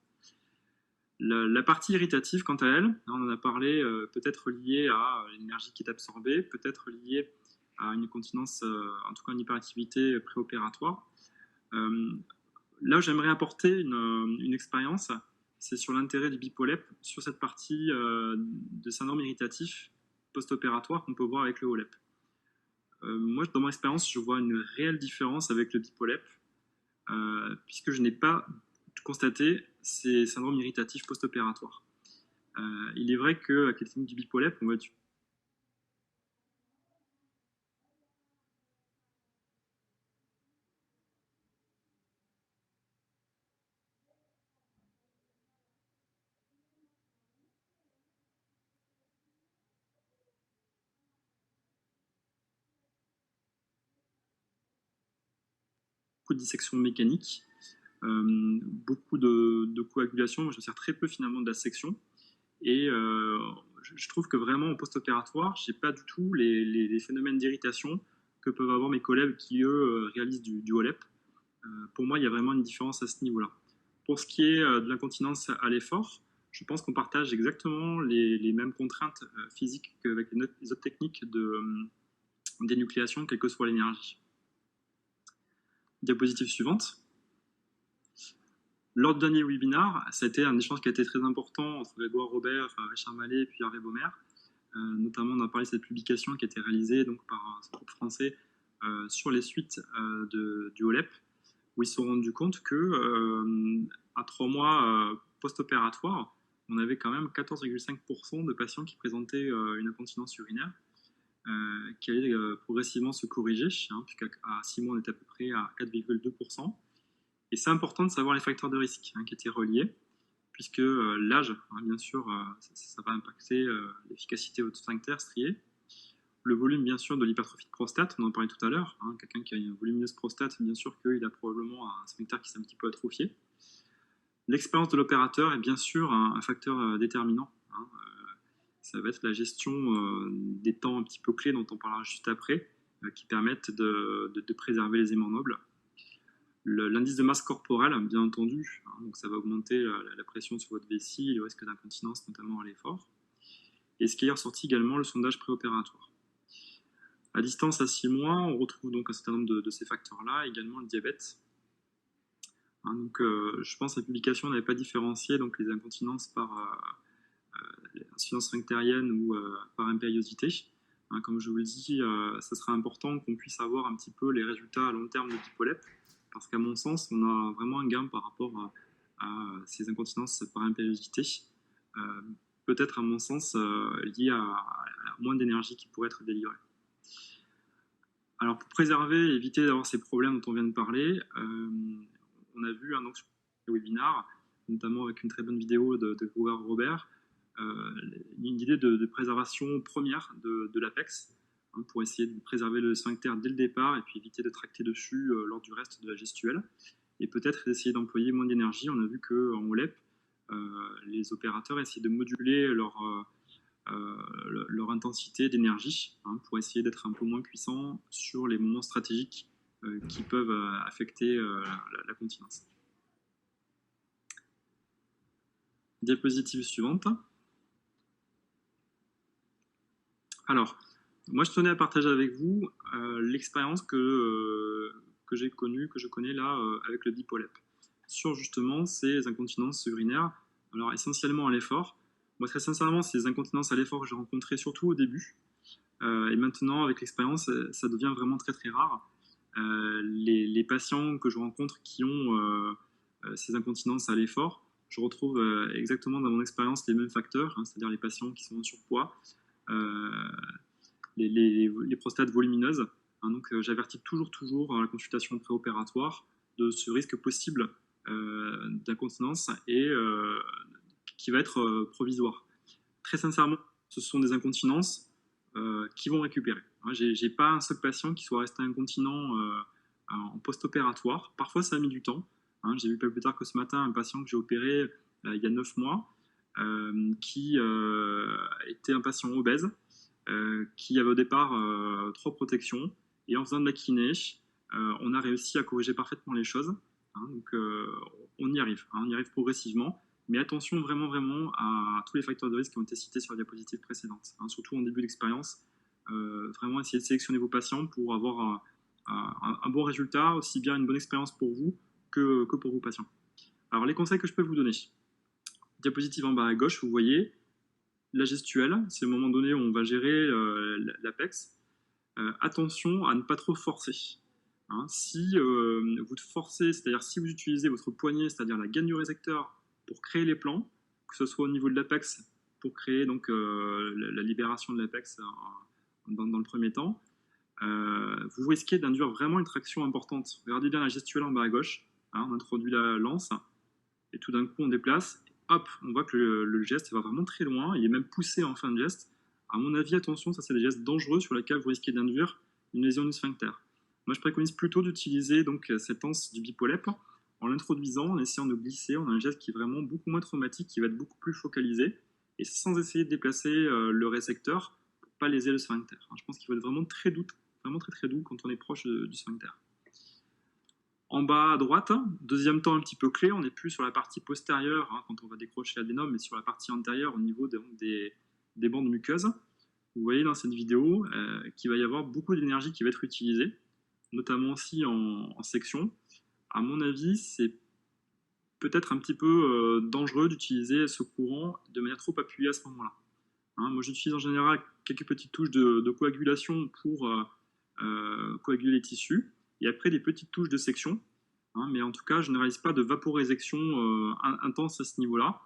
La partie irritative, quant à elle, on en a parlé, peut-être liée à l'énergie qui est absorbée, peut-être liée à une continence, en tout cas une hyperactivité préopératoire. Là, j'aimerais apporter une expérience, c'est sur l'intérêt du BIPOLEP sur cette partie de syndrome irritatif post-opératoire qu'on peut voir avec le HOLEP. Moi, dans mon expérience, je vois une réelle différence avec le BIPOLEP, puisque je n'ai pas constaté ces syndromes irritatifs post-opératoires. Il est vrai qu'avec les techniques du BIPOLEP, on va beaucoup de dissections mécaniques, beaucoup de coagulation. Moi, je me sers très peu finalement de la section. Et je trouve que vraiment au post-opératoire, je n'ai pas du tout les phénomènes d'irritation que peuvent avoir mes collègues qui, eux, réalisent du HOLEP. Pour moi, il y a vraiment une différence à ce niveau-là. Pour ce qui est de l'incontinence à l'effort, je pense qu'on partage exactement les mêmes contraintes physiques qu'avec les autres techniques d'énucléation, quelle que soit l'énergie. Diapositive suivante. Lors du dernier webinar, ça a été un échange qui a été très important entre Grégoire Robert, Richard Mallet et puis Hervé Baumer. Notamment, on a parlé de cette publication qui a été réalisée donc, par ce groupe français sur les suites du HOLEP, où ils se sont rendus compte que à 3 mois post-opératoire, on avait quand même 14,5% de patients qui présentaient une incontinence urinaire qui allait progressivement se corriger, hein, puisqu'à 6 mois, on était à peu près à 4,2%. Et c'est important de savoir les facteurs de risque hein, qui étaient reliés, puisque l'âge, hein, bien sûr, ça va impacter l'efficacité au sphincter strié. Le volume, bien sûr, de l'hypertrophie de prostate, on en parlait tout à l'heure. Hein, quelqu'un qui a une volumineuse prostate, bien sûr qu'il a probablement un sphincter qui s'est un petit peu atrophié. L'expérience de l'opérateur est bien sûr un facteur déterminant. Hein, ça va être la gestion des temps un petit peu clés dont on parlera juste après, qui permettent de préserver les aimants nobles. L'indice de masse corporelle, bien entendu, hein, donc ça va augmenter la pression sur votre vessie et le risque d'incontinence, notamment à l'effort. Et ce qui est ressorti également, le sondage préopératoire. À distance, à 6 mois, on retrouve donc un certain nombre de ces facteurs-là, également le diabète. Hein, donc, je pense que la publication n'avait pas différencié donc, les incontinences par insuffisance sphinctérienne ou par impériosité. Hein, comme je vous le dis, ça sera important qu'on puisse avoir un petit peu les résultats à long terme de BIPOLEP, parce qu'à mon sens, on a vraiment un gain par rapport à ces incontinences par impériosité. Peut-être, à mon sens, lié à moins d'énergie qui pourrait être délivrée. Alors, pour préserver et éviter d'avoir ces problèmes dont on vient de parler, on a vu donc, sur le webinar, notamment avec une très bonne vidéo de Grégoire Robert, une idée de préservation première de l'apex, hein, pour essayer de préserver le sphincter dès le départ et puis éviter de tracter dessus lors du reste de la gestuelle. Et peut-être essayer d'employer moins d'énergie. On a vu qu'en HOLEP, les opérateurs essaient de moduler leur intensité d'énergie hein, pour essayer d'être un peu moins puissant sur les moments stratégiques qui peuvent affecter la continence. Diapositive suivante. Alors, Moi, je tenais à partager avec vous l'expérience que j'ai connue, que je connais là avec le Bipolep, sur justement ces incontinences urinaires, alors essentiellement à l'effort. Moi, très sincèrement, ces incontinences à l'effort que j'ai rencontrées surtout au début, et maintenant, avec l'expérience, ça devient vraiment très très rare. Les patients que je rencontre qui ont ces incontinences à l'effort, je retrouve exactement dans mon expérience les mêmes facteurs, hein, c'est-à-dire les patients qui sont en surpoids, euh, les prostates volumineuses. Hein, donc j'avertis toujours à la consultation préopératoire de ce risque possible d'incontinence et qui va être provisoire. Très sincèrement, ce sont des incontinences qui vont récupérer. J'ai pas un seul patient qui soit resté incontinent en post-opératoire. Parfois, ça a mis du temps. Hein, j'ai vu pas plus tard que ce matin un patient que j'ai opéré il y a 9 mois, qui était un patient obèse, qui avait au départ 3 protections. Et en faisant de la kiné, on a réussi à corriger parfaitement les choses. Hein, donc, on y arrive. Hein, on y arrive progressivement. Mais attention vraiment à tous les facteurs de risque qui ont été cités sur la diapositive précédente. Hein, surtout en début d'expérience, vraiment essayer de sélectionner vos patients pour avoir un bon résultat, aussi bien une bonne expérience pour vous que pour vos patients. Alors les conseils que je peux vous donner. Diapositive en bas à gauche, vous voyez la gestuelle, c'est le moment donné où on va gérer l'apex. Attention à ne pas trop forcer. Hein, si vous forcez, c'est-à-dire si vous utilisez votre poignet, c'est-à-dire la gaine du récepteur pour créer les plans, que ce soit au niveau de l'apex pour créer donc la libération de l'apex dans le premier temps, vous risquez d'induire vraiment une traction importante. Regardez bien la gestuelle en bas à gauche. Hein, on introduit la lance et tout d'un coup on déplace. Hop, on voit que le geste va vraiment très loin. Il est même poussé en fin de geste. À mon avis, attention, ça c'est des gestes dangereux sur lesquels vous risquez d'induire une lésion du sphincter. Moi, je préconise plutôt d'utiliser donc cette anse du bipolep en l'introduisant, en essayant de glisser. On a un geste qui est vraiment beaucoup moins traumatique, qui va être beaucoup plus focalisé, et sans essayer de déplacer le récepteur pour pas léser le sphincter. Je pense qu'il faut être vraiment très doux, vraiment très doux quand on est proche du sphincter. En bas à droite, deuxième temps un petit peu clé, on n'est plus sur la partie postérieure hein, quand on va décrocher l'adénome, mais sur la partie antérieure au niveau des bandes muqueuses. Vous voyez dans cette vidéo qu'il va y avoir beaucoup d'énergie qui va être utilisée, notamment aussi en section. À mon avis, c'est peut-être un petit peu dangereux d'utiliser ce courant de manière trop appuyée à ce moment-là. Hein, moi, j'utilise en général quelques petites touches de coagulation pour coaguler les tissus, et après des petites touches de section. Hein, mais en tout cas, je ne réalise pas de vaporisation intense à ce niveau-là,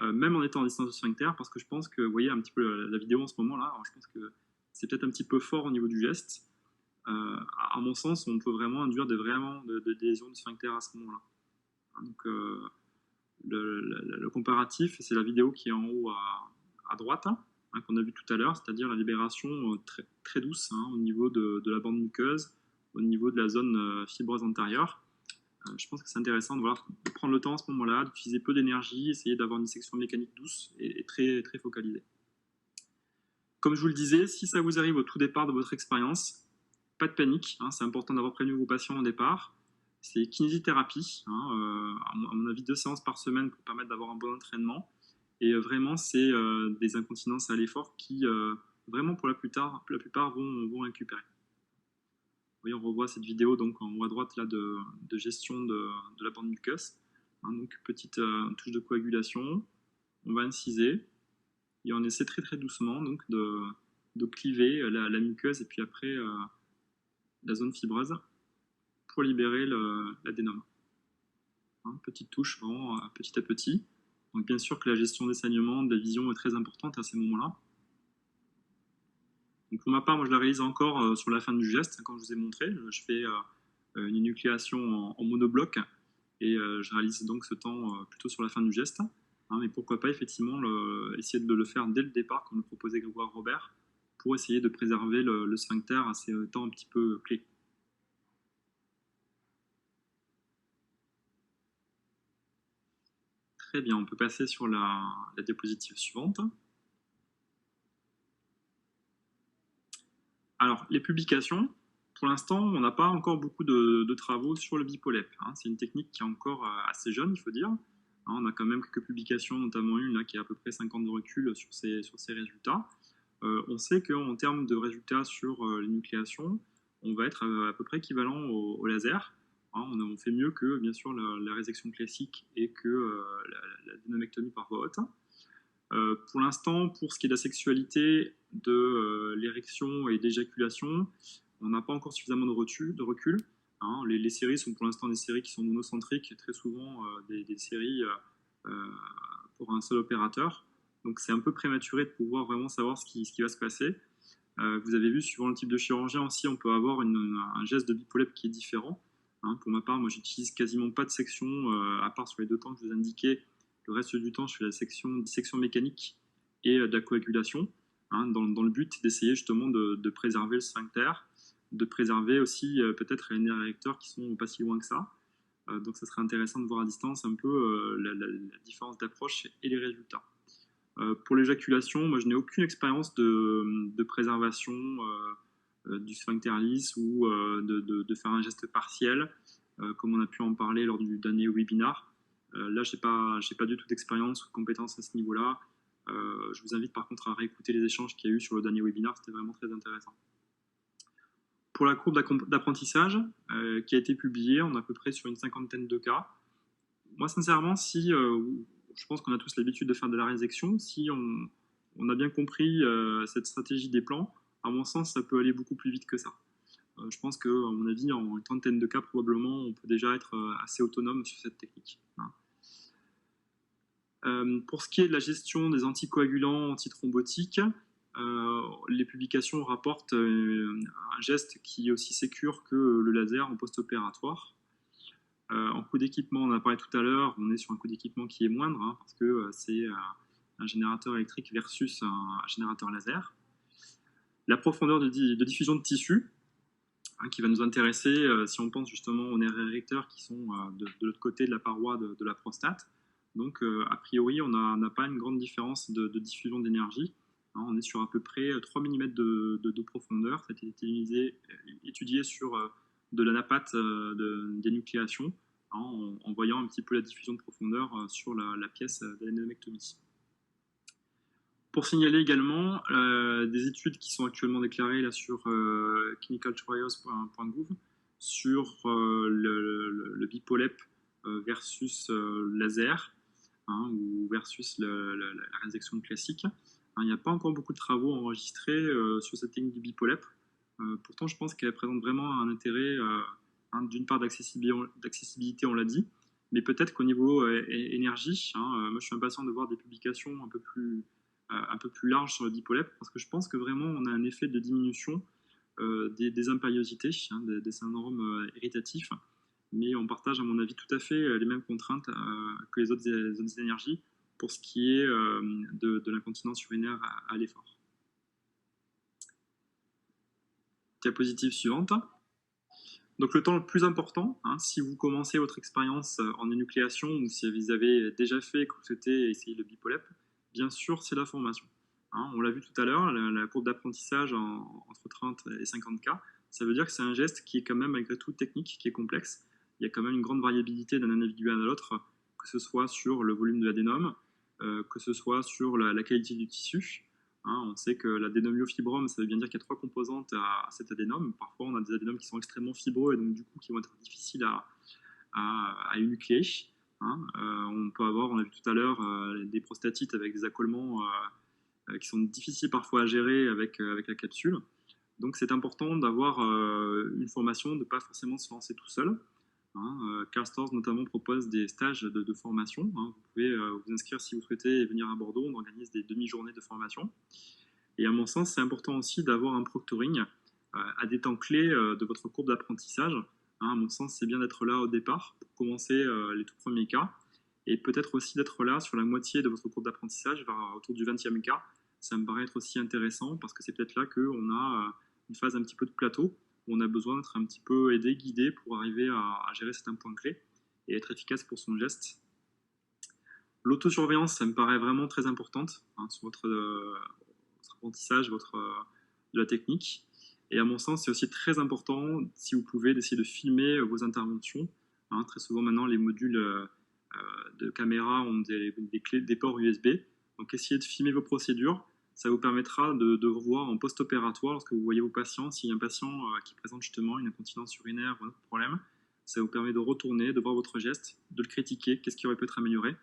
même en étant en distance de sphincter, parce que je pense que, vous voyez un petit peu la vidéo en ce moment-là, je pense que c'est peut-être un petit peu fort au niveau du geste. À mon sens, on peut vraiment induire des lésions de sphincter à ce moment-là. Hein, donc, le comparatif, c'est la vidéo qui est en haut à droite, hein, qu'on a vu tout à l'heure, c'est-à-dire la libération très douce hein, au niveau de la bande muqueuse, au niveau de la zone fibreuse antérieure. Je pense que c'est intéressant de prendre le temps à ce moment-là, d'utiliser peu d'énergie, essayer d'avoir une section mécanique douce et très focalisée. Comme je vous le disais, si ça vous arrive au tout départ de votre expérience, pas de panique, hein, c'est important d'avoir prévenu vos patients au départ. C'est kinésithérapie, hein, à mon avis 2 séances par semaine pour permettre d'avoir un bon entraînement. Et vraiment, c'est des incontinences à l'effort qui, vraiment pour la plupart vont récupérer. Oui, on revoit cette vidéo donc en haut à droite là, de gestion de la bande muqueuse. Hein, donc petite touche de coagulation, on va inciser et on essaie très doucement donc de cliver la muqueuse et puis après la zone fibreuse pour libérer l'adénome. Hein, petite touche vraiment petit à petit. Donc bien sûr que la gestion des saignements, de la vision est très importante à ces moments-là. Donc pour ma part, moi je la réalise encore sur la fin du geste, comme je vous ai montré. Je fais une énucléation en monobloc et je réalise donc ce temps plutôt sur la fin du geste. Hein, mais pourquoi pas effectivement essayer de le faire dès le départ, comme le proposait Grégoire Robert, pour essayer de préserver le sphincter à ces temps un petit peu clés. Très bien, on peut passer sur la diapositive suivante. Alors, les publications, pour l'instant, on n'a pas encore beaucoup de travaux sur le bipolep. Hein. C'est une technique qui est encore assez jeune, il faut dire. Hein, on a quand même quelques publications, notamment une là, qui a à peu près 5 ans de recul sur ces résultats. On sait qu'en termes de résultats sur l'énucléation, on va être à peu près équivalent au laser. Hein, on fait mieux que, bien sûr, la résection classique et que la dénomectomie par voie haute. Pour l'instant, pour ce qui est de la sexualité, de l'érection et d'éjaculation, on n'a pas encore suffisamment de recul. Hein. Les séries sont pour l'instant des séries qui sont monocentriques, très souvent des séries euh, pour un seul opérateur. Donc c'est un peu prématuré de pouvoir vraiment savoir ce qui va se passer. Vous avez vu, suivant le type de chirurgien aussi, on peut avoir un geste de bipolep qui est différent. Hein, pour ma part, moi j'utilise quasiment pas de section, à part sur les 2 temps que je vous indiquais. Le reste du temps, je fais la dissection mécanique et de la coagulation, hein, dans le but d'essayer justement de préserver le sphincter, de préserver aussi peut-être les nerfs érecteurs qui sont pas si loin que ça. Donc ça serait intéressant de voir à distance un peu la différence d'approche et les résultats. Pour l'éjaculation, moi je n'ai aucune expérience de préservation du sphincter lisse ou de faire un geste partiel, comme on a pu en parler lors du dernier webinar. Là, je n'ai pas du tout d'expérience ou de compétences à ce niveau-là. Je vous invite par contre à réécouter les échanges qu'il y a eu sur le dernier webinar, c'était vraiment très intéressant. Pour la courbe d'apprentissage qui a été publiée, on est à peu près sur une 50aine de cas. Moi, sincèrement, si je pense qu'on a tous l'habitude de faire de la résection, si on a bien compris cette stratégie des plans, à mon sens, ça peut aller beaucoup plus vite que ça. Je pense qu'à mon avis, en une trentaine de cas, probablement, on peut déjà être assez autonome sur cette technique. Hein. Pour ce qui est de la gestion des anticoagulants antithrombotiques, les publications rapportent un geste qui est aussi sécure que le laser en post-opératoire. En coût d'équipement, on en a parlé tout à l'heure, on est sur un coût d'équipement qui est moindre, hein, parce que c'est un générateur électrique versus un générateur laser. La profondeur de diffusion de tissu, hein, qui va nous intéresser si on pense justement aux nerfs érecteurs qui sont de l'autre côté de la paroi de la prostate. Donc, a priori, on n'a pas une grande différence de diffusion d'énergie. Hein, on est sur à peu près 3 mm de profondeur. Ça a été étudié sur de la nappate d'énucléation, hein, en voyant un petit peu la diffusion de profondeur sur la pièce de l'anémectomie. Pour signaler également des études qui sont actuellement déclarées là, sur clinicaltrials.gouv sur le bipolep versus laser, hein, ou versus la résection classique. Hein, il n'y a pas encore beaucoup de travaux enregistrés sur cette technique du bipolep. Pourtant, je pense qu'elle présente vraiment un intérêt, hein, d'une part d'accessibilité, on l'a dit, mais peut-être qu'au niveau énergie, hein, moi je suis impatient de voir des publications un peu plus larges sur le bipolep, parce que je pense que vraiment on a un effet de diminution des impériosités, hein, des syndromes irritatifs, mais on partage à mon avis tout à fait les mêmes contraintes que les autres énergies pour ce qui est de l'incontinence urinaire à l'effort. Diapositive suivante. Donc le temps le plus important, hein, si vous commencez votre expérience en énucléation ou si vous avez déjà fait et que vous souhaitez essayer le bipolep, bien sûr c'est la formation. Hein, on l'a vu tout à l'heure, la courbe d'apprentissage entre 30 et 50 cas, ça veut dire que c'est un geste qui est quand même malgré tout technique, qui est complexe. Il y a quand même une grande variabilité d'un individu à l'autre, que ce soit sur le volume de l'adénome, que ce soit sur la qualité du tissu. Hein, on sait que l'adénomyofibrome, ça veut bien dire qu'il y a 3 composantes à cet adénome. Parfois, on a des adénomes qui sont extrêmement fibreux et donc du coup qui vont être difficiles à énucléer. Hein. On peut avoir, on l'a vu tout à l'heure, des prostatites avec des accolements qui sont difficiles parfois à gérer avec la capsule. Donc c'est important d'avoir une formation, de ne pas forcément se lancer tout seul. Hein, Karl Storz notamment propose des stages de formation. Hein. Vous pouvez vous inscrire si vous souhaitez venir à Bordeaux. On organise des demi-journées de formation. Et à mon sens, c'est important aussi d'avoir un proctoring à des temps clés de votre courbe d'apprentissage. Hein, à mon sens, c'est bien d'être là au départ pour commencer les tout premiers cas. Et peut-être aussi d'être là sur la moitié de votre courbe d'apprentissage, autour du 20e cas. Ça me paraît être aussi intéressant parce que c'est peut-être là qu'on a une phase un petit peu de plateau où on a besoin d'être un petit peu aidé, guidé pour arriver à gérer certains points clés et être efficace pour son geste. L'autosurveillance, ça me paraît vraiment très importante, hein, sur votre apprentissage, de la technique. Et à mon sens, c'est aussi très important, si vous pouvez, d'essayer de filmer vos interventions. Hein, très souvent maintenant, les modules de caméra ont des ports USB. Donc essayez de filmer vos procédures. Ça vous permettra de revoir en post-opératoire, lorsque vous voyez vos patients, s'il y a un patient qui présente justement une incontinence urinaire ou un autre problème, ça vous permet de retourner, de voir votre geste, de le critiquer, qu'est-ce qui aurait pu être amélioré,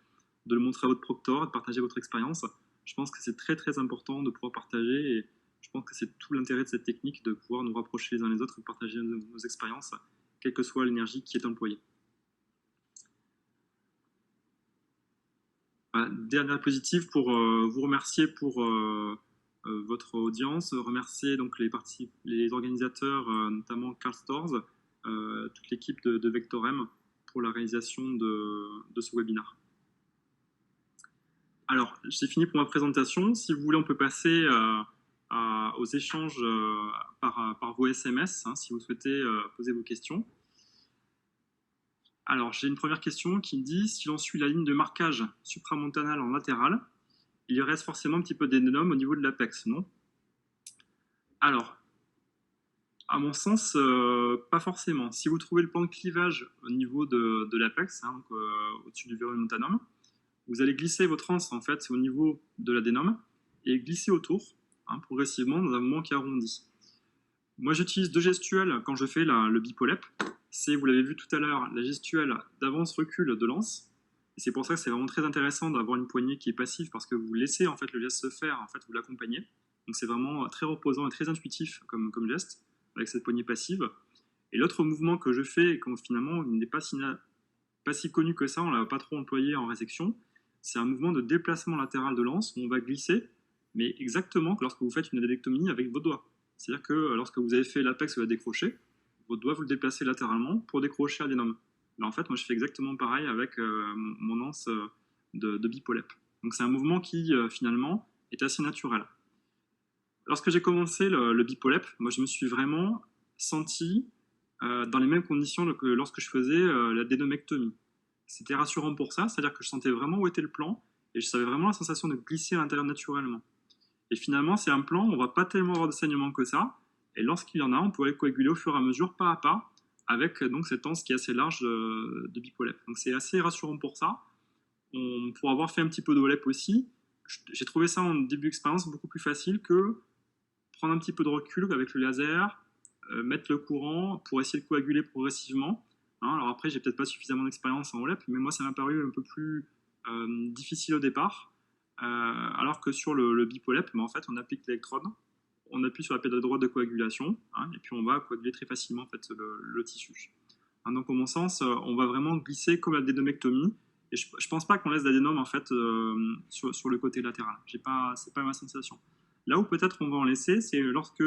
de le montrer à votre proctor, de partager votre expérience. Je pense que c'est très très important de pouvoir partager, et je pense que c'est tout l'intérêt de cette technique, de pouvoir nous rapprocher les uns les autres et partager nos expériences, quelle que soit l'énergie qui est employée. Dernière positive pour vous remercier pour votre audience, remercier donc les organisateurs, notamment Karl Storz, toute l'équipe de Vectorem pour la réalisation de ce webinaire. Alors, c'est fini pour ma présentation. Si vous voulez, on peut passer aux échanges par vos SMS, hein, si vous souhaitez poser vos questions. Alors, j'ai une première question qui dit, si l'on suit la ligne de marquage supramontanale en latéral, il reste forcément un petit peu d'édénome au niveau de l'apex, non? Alors, à mon sens, pas forcément. Si vous trouvez le plan de clivage au niveau de l'apex, hein, au-dessus du verumontanum, vous allez glisser votre anse en fait au niveau de l'adénome et glisser autour, hein, progressivement dans un mouvement qui arrondit. Moi, j'utilise deux gestuelles quand je fais le bipolep. C'est, vous l'avez vu tout à l'heure, la gestuelle d'avance-recul de l'anse. Et c'est pour ça que c'est vraiment très intéressant d'avoir une poignée qui est passive, parce que vous laissez en fait le geste se faire, en fait vous l'accompagnez. Donc c'est vraiment très reposant et très intuitif comme geste, avec cette poignée passive. Et l'autre mouvement que je fais, et finalement il n'est pas si connu que ça, on ne l'a pas trop employé en résection, c'est un mouvement de déplacement latéral de l'anse où on va glisser, mais exactement que lorsque vous faites une adénectomie avec vos doigts. C'est-à-dire que lorsque vous avez fait l'apex ou la décroché, votre doigt, vous le déplacez latéralement pour décrocher l'adénome. Là, en fait, moi, je fais exactement pareil avec mon anse de bipolep. Donc, c'est un mouvement qui, finalement, est assez naturel. Lorsque j'ai commencé le bipolep, moi, je me suis vraiment senti dans les mêmes conditions que lorsque je faisais la dénomectomie. C'était rassurant pour ça, c'est-à-dire que je sentais vraiment où était le plan et je savais vraiment la sensation de glisser à l'intérieur naturellement. Et finalement, c'est un plan où on ne va pas tellement avoir de saignement que ça. Et lorsqu'il y en a, on peut aller coaguler au fur et à mesure, pas à pas, avec donc cette anse qui est assez large de bipolep. Donc c'est assez rassurant pour ça. Pour avoir fait un petit peu d'olep aussi, j'ai trouvé ça en début d'expérience beaucoup plus facile que prendre un petit peu de recul avec le laser, mettre le courant pour essayer de coaguler progressivement. Hein, alors après, j'ai peut-être pas suffisamment d'expérience en olep, mais moi ça m'a paru un peu plus difficile au départ. Alors que sur le bipolep, en fait, on applique l'électrode, on appuie sur la pédale droite de coagulation, hein, et puis on va coaguler très facilement en fait, le tissu. Hein, donc, à mon sens, on va vraiment glisser comme la dénomectomie, et je ne pense pas qu'on laisse l'adénome en fait, sur le côté latéral. C'est pas ma sensation. Là où peut-être on va en laisser, c'est lorsque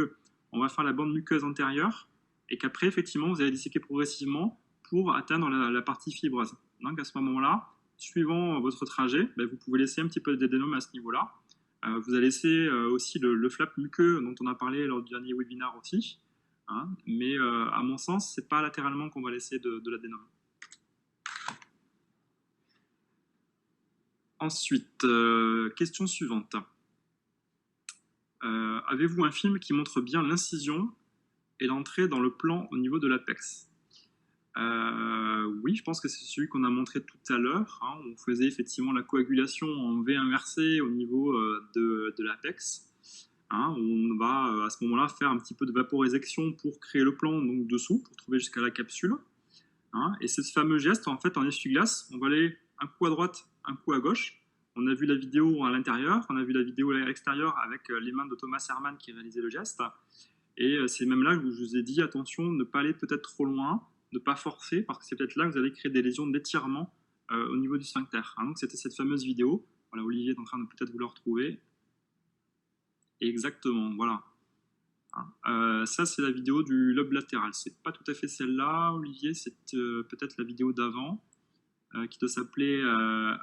on va faire la bande muqueuse antérieure, et qu'après, effectivement, vous allez disséquer progressivement pour atteindre la partie fibreuse. Donc, à ce moment-là, suivant votre trajet, vous pouvez laisser un petit peu d'adénome à ce niveau-là. Vous allez laisser aussi le flap muqueux dont on a parlé lors du dernier webinaire aussi. Hein, mais à mon sens, c'est pas latéralement qu'on va laisser de l'adénome. Ensuite, question suivante. Avez-vous un film qui montre bien l'incision et l'entrée dans le plan au niveau de l'apex? Oui, je pense que c'est celui qu'on a montré tout à l'heure. Hein. On faisait effectivement la coagulation en V inversé au niveau de l'apex. Hein. On va à ce moment-là faire un petit peu de vaporisation pour créer le plan donc, dessous, pour trouver jusqu'à la capsule. Hein. Et c'est ce fameux geste, en fait, en essuie-glace, on va aller un coup à droite, un coup à gauche. On a vu la vidéo à l'intérieur, on a vu la vidéo à l'extérieur avec les mains de Thomas Herman qui réalisait le geste. Et c'est même là que je vous ai dit, attention, ne pas aller peut-être trop loin, ne pas forcer, parce que c'est peut-être là que vous allez créer des lésions d'étirement au niveau du sphincter. Hein, donc c'était cette fameuse vidéo. Voilà, Olivier est en train de peut-être vous la retrouver. Exactement, voilà. Hein, ça, c'est la vidéo du lobe latéral. C'est pas tout à fait celle-là, Olivier, c'est peut-être la vidéo d'avant, qui doit s'appeler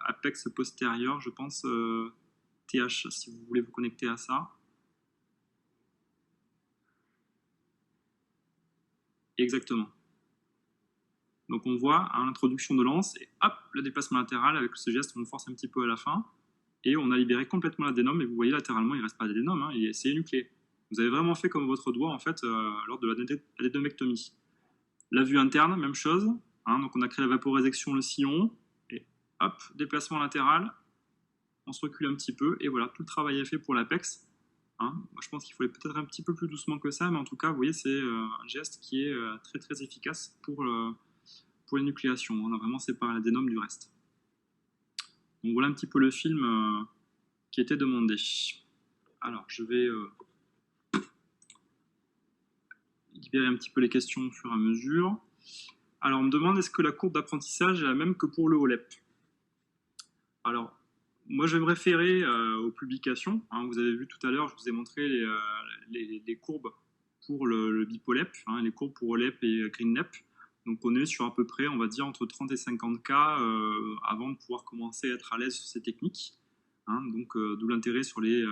Apex postérieur, je pense, TH, si vous voulez vous connecter à ça. Exactement. Donc on voit à l'introduction de l'anse, et hop, le déplacement latéral avec ce geste, on force un petit peu à la fin, et on a libéré complètement l'adénome, et vous voyez latéralement, il ne reste pas d'adénome, hein, c'est énucléé. Vous avez vraiment fait comme votre doigt, en fait, lors de l'adénomectomie. La vue interne, même chose, hein, donc on a créé la vaporisation, le sillon, et hop, déplacement latéral, on se recule un petit peu, et voilà, tout le travail est fait pour l'apex. Hein. Moi, je pense qu'il faut aller peut-être un petit peu plus doucement que ça, mais en tout cas, vous voyez, c'est un geste qui est très très efficace pour l'énucléation. On a vraiment séparé l'adénome du reste. Donc voilà un petit peu le film qui était demandé. Alors, je vais libérer un petit peu les questions au fur et à mesure. Alors, on me demande, est-ce que la courbe d'apprentissage est la même que pour le OLEP? Alors, moi, je vais me référer aux publications. Hein. Vous avez vu tout à l'heure, je vous ai montré les courbes pour le BIPOLEP, hein, les courbes pour OLEP et GreenLEP. Donc, on est sur à peu près, on va dire, entre 30 et 50 cas avant de pouvoir commencer à être à l'aise sur ces techniques. Hein. Donc, d'où l'intérêt sur les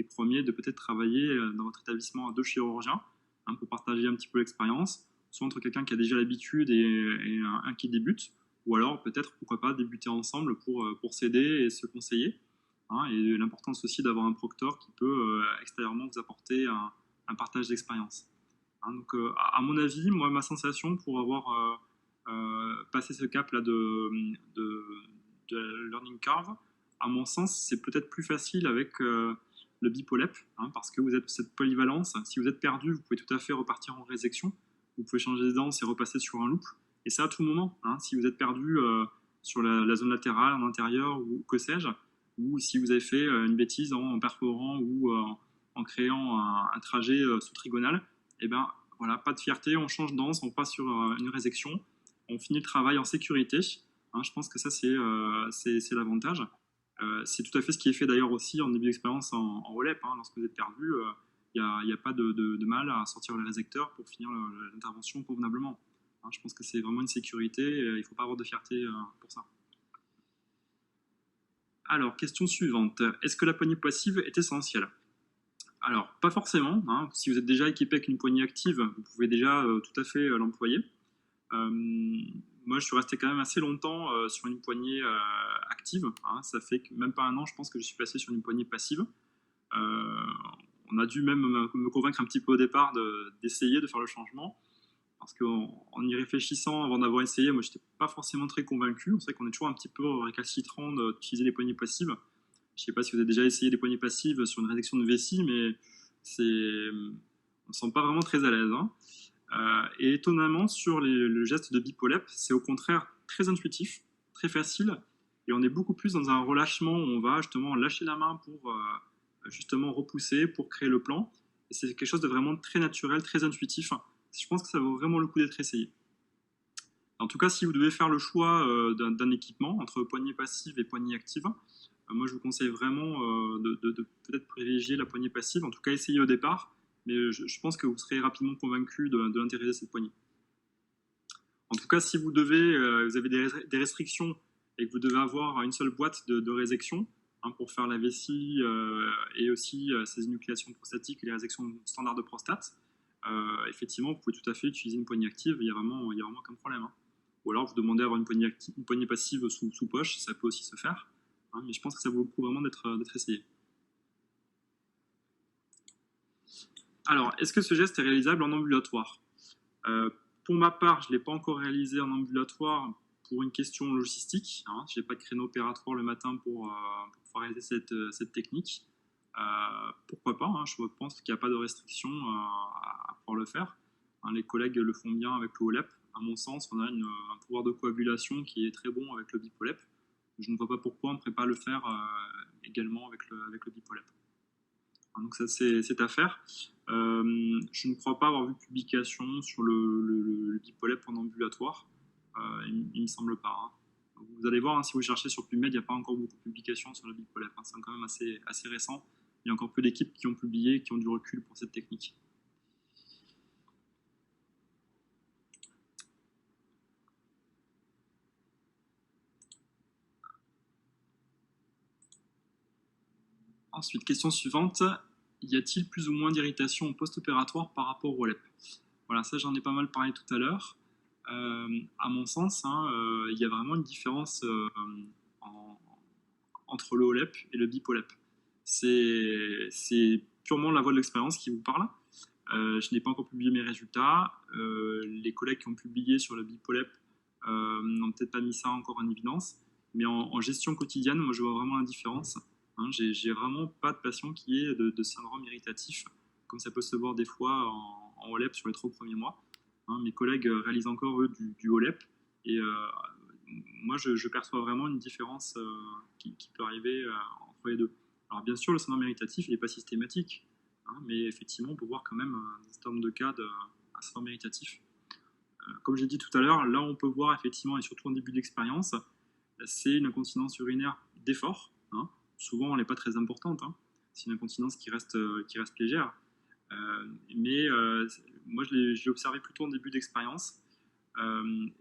premiers de peut-être travailler dans votre établissement à 2 chirurgiens hein, pour partager un petit peu l'expérience, soit entre quelqu'un qui a déjà l'habitude et un qui débute, ou alors peut-être, pourquoi pas, débuter ensemble pour s'aider et se conseiller. Hein, et l'importance aussi d'avoir un proctor qui peut extérieurement vous apporter un partage d'expérience. Hein, donc, à mon avis, moi, ma sensation pour avoir passé ce cap-là de learning curve, à mon sens, c'est peut-être plus facile avec le BIPOLEP, hein, parce que vous êtes cette polyvalence. Si vous êtes perdu, vous pouvez tout à fait repartir en résection. Vous pouvez changer les dents et repasser sur un loop. Et ça à tout moment. Hein, si vous êtes perdu sur la zone latérale, en intérieur, ou que sais-je, ou si vous avez fait une bêtise en perforant ou en créant un trajet sous-trigonal, eh ben voilà, pas de fierté, on change d'anse, on passe sur une résection, on finit le travail en sécurité. Hein, je pense que ça, c'est l'avantage. C'est tout à fait ce qui est fait d'ailleurs aussi en début d'expérience en OLEP. Hein, lorsque vous êtes perdu, il n'y a pas de mal à sortir le résécteur pour finir l'intervention convenablement. Hein, je pense que c'est vraiment une sécurité, il ne faut pas avoir de fierté pour ça. Alors, question suivante. Est-ce que la poignée passive est essentielle? Alors, pas forcément. Hein. Si vous êtes déjà équipé avec une poignée active, vous pouvez déjà tout à fait l'employer. Moi, je suis resté quand même assez longtemps sur une poignée active. Hein. Ça fait même pas un an, je pense, que je suis passé sur une poignée passive. On a dû même me convaincre un petit peu au départ d'essayer de faire le changement. Parce qu'en y réfléchissant, avant d'avoir essayé, moi, je n'étais pas forcément très convaincu. On sait qu'on est toujours un petit peu récalcitrant d'utiliser les poignées passives. Je ne sais pas si vous avez déjà essayé des poignées passives sur une résection de vessie, mais on ne se sent pas vraiment très à l'aise. Hein. Et étonnamment, sur le geste de BIPOLEP, c'est au contraire très intuitif, très facile, et on est beaucoup plus dans un relâchement où on va justement lâcher la main pour justement repousser, pour créer le plan. Et c'est quelque chose de vraiment très naturel, très intuitif. Je pense que ça vaut vraiment le coup d'être essayé. En tout cas, si vous devez faire le choix d'un équipement entre poignée passive et poignée active, moi je vous conseille vraiment de peut-être privilégier la poignée passive, en tout cas essayer au départ, mais je pense que vous serez rapidement convaincu de l'intérêt de cette poignée. En tout cas, si vous avez des restrictions et que vous devez avoir une seule boîte de résection hein, pour faire la vessie et aussi ces énucléations prostatiques et les résections standards de prostate, effectivement, vous pouvez tout à fait utiliser une poignée active, il n'y a vraiment aucun problème. Hein. Ou alors vous demandez à avoir une poignée passive sous poche, ça peut aussi se faire, hein, mais je pense que ça vaut le coup vraiment d'être essayé. Alors, est-ce que ce geste est réalisable en ambulatoire? Pour ma part, je ne l'ai pas encore réalisé en ambulatoire pour une question logistique. Hein. Je n'ai pas de créneau opératoire le matin pour pouvoir réaliser cette technique. Pourquoi pas hein, je pense qu'il n'y a pas de restriction à pouvoir le faire. Hein, les collègues le font bien avec le OLEP. À mon sens, on a un pouvoir de coagulation qui est très bon avec le BIPOLEP. Je ne vois pas pourquoi on ne pourrait pas le faire également avec le BIPOLEP. Hein, donc ça, c'est à faire. Je ne crois pas avoir vu de publication sur le BIPOLEP en ambulatoire. Il ne me semble pas. Hein. Vous allez voir, hein, si vous cherchez sur PubMed, il n'y a pas encore beaucoup de publications sur le BIPOLEP. Hein. C'est quand même assez récent. Il y a encore peu d'équipes qui ont publié, qui ont du recul pour cette technique. Ensuite, question suivante. Y a-t-il plus ou moins d'irritation post-opératoire par rapport au OLEP? Voilà, ça j'en ai pas mal parlé tout à l'heure. À mon sens, hein, y a vraiment une différence entre le OLEP et le BIPOLEP. C'est purement la voie de l'expérience qui vous parle. Je n'ai pas encore publié mes résultats. Les collègues qui ont publié sur le BIPOLEP n'ont peut-être pas mis ça encore en évidence. Mais en gestion quotidienne, moi je vois vraiment la différence. Hein. J'ai vraiment pas de patient qui ait de syndrome irritatif, comme ça peut se voir des fois en OLEP sur les 3 premiers mois. Hein. Mes collègues réalisent encore, eux, du OLEP, et moi, je perçois vraiment une différence qui peut arriver entre les deux. Alors bien sûr, le syndrome irritatif, il n'est pas systématique, hein, mais effectivement, on peut voir quand même un certain nombre de cas de syndrome irritatif. Comme j'ai dit tout à l'heure, là on peut voir effectivement, et surtout en début d'expérience, c'est une incontinence urinaire d'effort. Hein. Souvent, elle n'est pas très importante. Hein. C'est une incontinence qui reste légère. Mais moi, je l'ai observé plutôt en début d'expérience.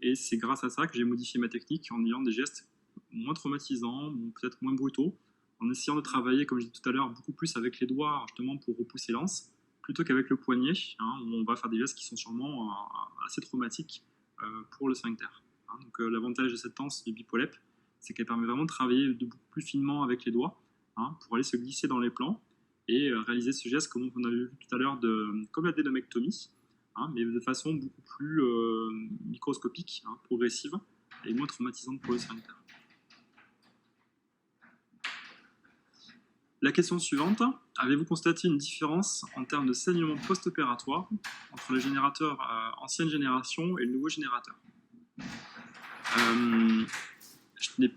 Et c'est grâce à ça que j'ai modifié ma technique en ayant des gestes moins traumatisants, peut-être moins brutaux, en essayant de travailler, comme je disais tout à l'heure, beaucoup plus avec les doigts, justement, pour repousser l'anse, plutôt qu'avec le poignet, hein, où on va faire des gestes qui sont sûrement assez traumatiques pour le sphincter. Hein. Donc l'avantage de cette anse de bipolep, c'est qu'elle permet vraiment de travailler de beaucoup plus finement avec les doigts, hein, pour aller se glisser dans les plans et réaliser ce geste comme on avait vu tout à l'heure, comme la dédomectomie, hein, mais de façon beaucoup plus microscopique, hein, progressive et moins traumatisante pour le sphincter. La question suivante, avez-vous constaté une différence en termes de saignement post-opératoire entre le générateur ancienne génération et le nouveau générateur? Je n'ai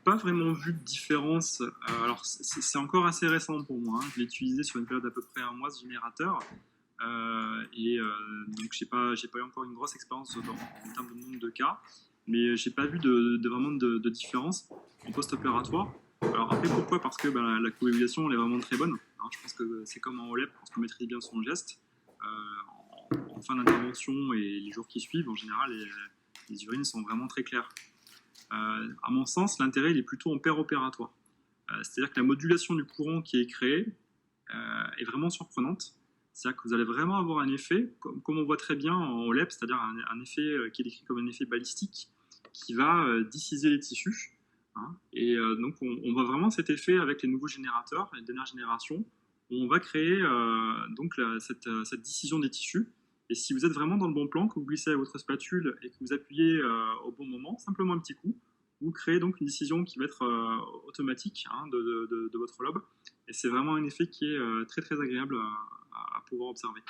pas vraiment vu de différence. Alors c'est encore assez récent pour moi. Hein. Je l'ai utilisé sur une période d'à peu près 1 mois, ce générateur. Donc j'ai pas eu encore une grosse expérience en termes de nombre de cas, mais j'ai pas vu vraiment de différence en post-opératoire. Alors après, pourquoi? Parce que la coagulation elle est vraiment très bonne. Hein. Je pense que c'est comme en OLEP, parce qu'on maîtrise bien son geste. En fin d'intervention et les jours qui suivent, en général, les urines sont vraiment très claires. À mon sens, l'intérêt il est plutôt en péropératoire. C'est-à-dire que la modulation du courant qui est créée est vraiment surprenante. C'est-à-dire que vous allez vraiment avoir un effet, comme on voit très bien en OLEP, c'est-à-dire un effet qui est décrit comme un effet balistique, qui va dissiser les tissus. Hein, et donc on voit vraiment cet effet avec les nouveaux générateurs, les dernières générations, où on va créer donc cette dissision des tissus. Et si vous êtes vraiment dans le bon plan, que vous glissez avec votre spatule et que vous appuyez au bon moment, simplement un petit coup, vous créez donc une décision qui va être automatique, hein, de votre lobe. Et c'est vraiment un effet qui est très très agréable à pouvoir observer.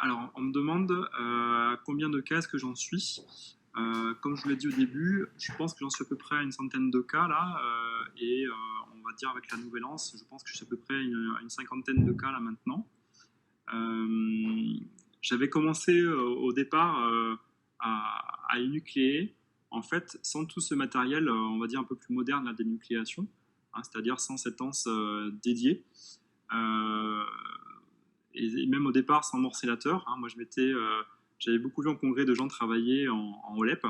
Alors, on me demande combien de cas est-ce que j'en suis. Comme je vous l'ai dit au début, je pense que j'en suis à peu près à une centaine de cas là, et on va dire avec la nouvelle anse, je pense que je suis à peu près à une cinquantaine de cas là maintenant. J'avais commencé au départ à énucléer, en fait, sans tout ce matériel, on va dire un peu plus moderne, la dénucléation, hein, c'est-à-dire sans cette anse dédiée. Et même au départ sans morcellateur. Hein. Moi, j'avais beaucoup vu en congrès de gens travailler en OLEP,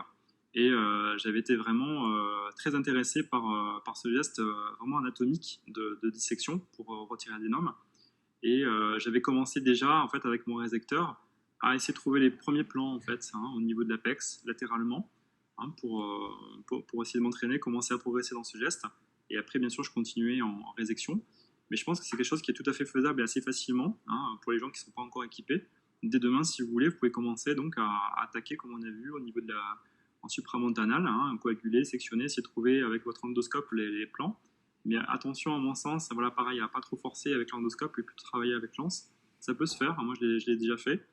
et j'avais été vraiment très intéressé par ce geste vraiment anatomique de dissection pour retirer l'adénome. Et j'avais commencé déjà en fait avec mon résecteur à essayer de trouver les premiers plans en fait, hein, au niveau de l'apex latéralement, hein, pour essayer de m'entraîner, commencer à progresser dans ce geste. Et après, bien sûr, je continuais en résection. Mais je pense que c'est quelque chose qui est tout à fait faisable et assez facilement, hein, pour les gens qui ne sont pas encore équipés. Dès demain, si vous voulez, vous pouvez commencer donc à attaquer, comme on a vu, au niveau en supramontanal, hein, coaguler, sectionner, essayer de trouver avec votre endoscope les plans. Mais attention, à mon sens, voilà, pareil, à pas trop forcer avec l'endoscope et plutôt travailler avec l'anse. Ça peut se faire, moi je l'ai déjà fait.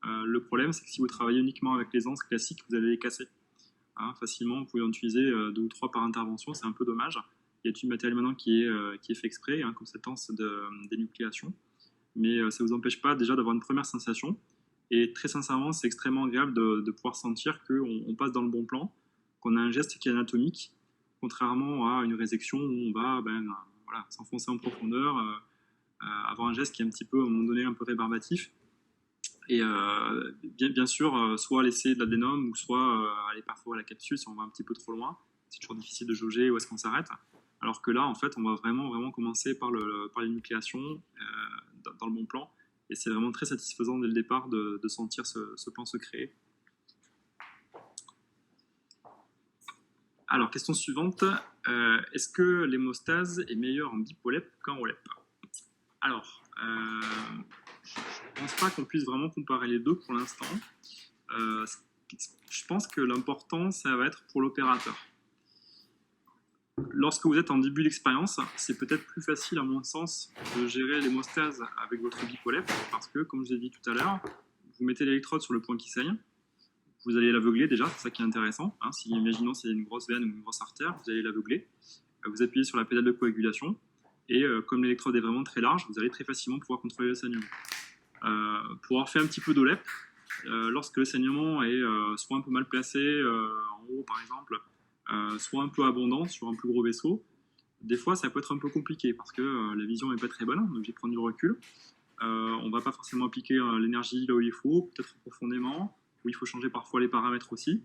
Le problème, c'est que si vous travaillez uniquement avec les anses classiques, vous allez les casser. Hein, facilement, vous pouvez en utiliser 2 ou 3 par intervention, c'est un peu dommage. Il y a du matériel maintenant qui est fait exprès, hein, comme cette anse d'énucléation. Mais ça ne vous empêche pas déjà d'avoir une première sensation. Et très sincèrement, c'est extrêmement agréable de pouvoir sentir qu'on passe dans le bon plan, qu'on a un geste qui est anatomique, contrairement à une résection où on va voilà, s'enfoncer en profondeur, avoir un geste qui est un petit peu, à un moment donné, un peu rébarbatif. Et bien sûr, soit laisser de l'adénome, ou soit aller perforer la capsule si on va un petit peu trop loin. C'est toujours difficile de jauger où est-ce qu'on s'arrête. Alors que là, en fait, on va vraiment commencer par l'énucléation dans le bon plan. Et c'est vraiment très satisfaisant dès le départ de sentir ce plan se créer. Alors, question suivante. Est-ce que l'hémostase est meilleure en bipolep qu'en OLEP? Alors, je ne pense pas qu'on puisse vraiment comparer les deux pour l'instant. Ce Je pense que l'important, ça va être pour l'opérateur. Lorsque vous êtes en début d'expérience, c'est peut-être plus facile, à mon sens, de gérer l'hémostase avec votre bipolep, parce que, comme je vous ai dit tout à l'heure, vous mettez l'électrode sur le point qui saigne, vous allez l'aveugler déjà, c'est ça qui est intéressant. Hein. Si, imaginons c'est une grosse veine ou une grosse artère, vous allez l'aveugler, vous appuyez sur la pédale de coagulation, et comme l'électrode est vraiment très large, vous allez très facilement pouvoir contrôler le saignement. Pour avoir fait un petit peu d'OLEP, lorsque le saignement est soit un peu mal placé, en haut par exemple, soit un peu abondant sur un plus gros vaisseau, des fois ça peut être un peu compliqué parce que la vision n'est pas très bonne, donc j'ai prendre du recul. On ne va pas forcément appliquer l'énergie là où il faut, peut-être profondément, où il faut changer parfois les paramètres aussi.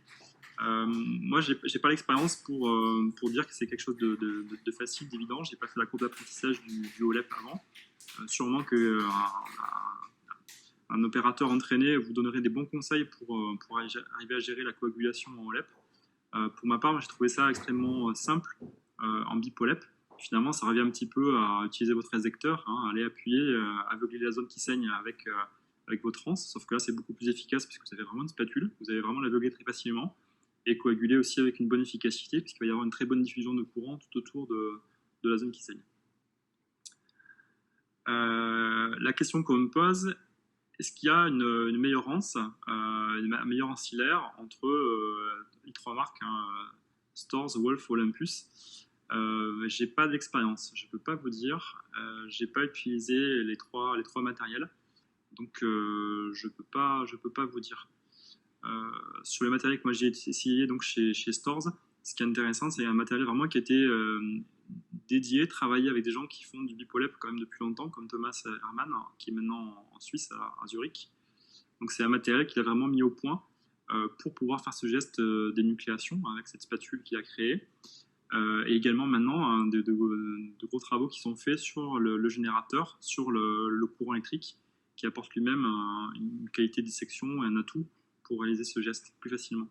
Moi, je n'ai pas l'expérience pour dire que c'est quelque chose de facile, d'évident. Je n'ai pas fait la courbe d'apprentissage du OLEP avant. Sûrement qu'un opérateur entraîné vous donnerait des bons conseils pour arriver à gérer la coagulation en OLEP. Pour ma part, j'ai trouvé ça extrêmement simple en bipolep. Finalement, ça revient un petit peu à utiliser votre rézecteur, hein, aller appuyer, aveugler la zone qui saigne avec votre anse, sauf que là, c'est beaucoup plus efficace puisque vous avez vraiment une spatule, vous allez vraiment l'aveugler très facilement et coaguler aussi avec une bonne efficacité puisqu'il va y avoir une très bonne diffusion de courant tout autour de la zone qui saigne. La question qu'on me pose, est-ce qu'il y a une meilleure anse, un meilleur ancillaire entre les trois marques, hein, Storz, Wolf, Olympus? J'ai pas d'expérience, je peux pas vous dire. J'ai pas utilisé les trois matériels, donc je peux pas vous dire. Sur les matériels que moi j'ai essayé donc chez Storz, ce qui est intéressant, c'est un matériel vraiment qui a été dédié, travaillé avec des gens qui font du bipolep quand même depuis longtemps, comme Thomas Herman, qui est maintenant en Suisse, à Zurich. Donc c'est un matériel qu'il a vraiment mis au point pour pouvoir faire ce geste d'énucléation avec cette spatule qu'il a créée. Et également maintenant de gros travaux qui sont faits sur le générateur, sur le courant électrique, qui apporte lui-même une qualité de dissection et un atout pour réaliser ce geste plus facilement.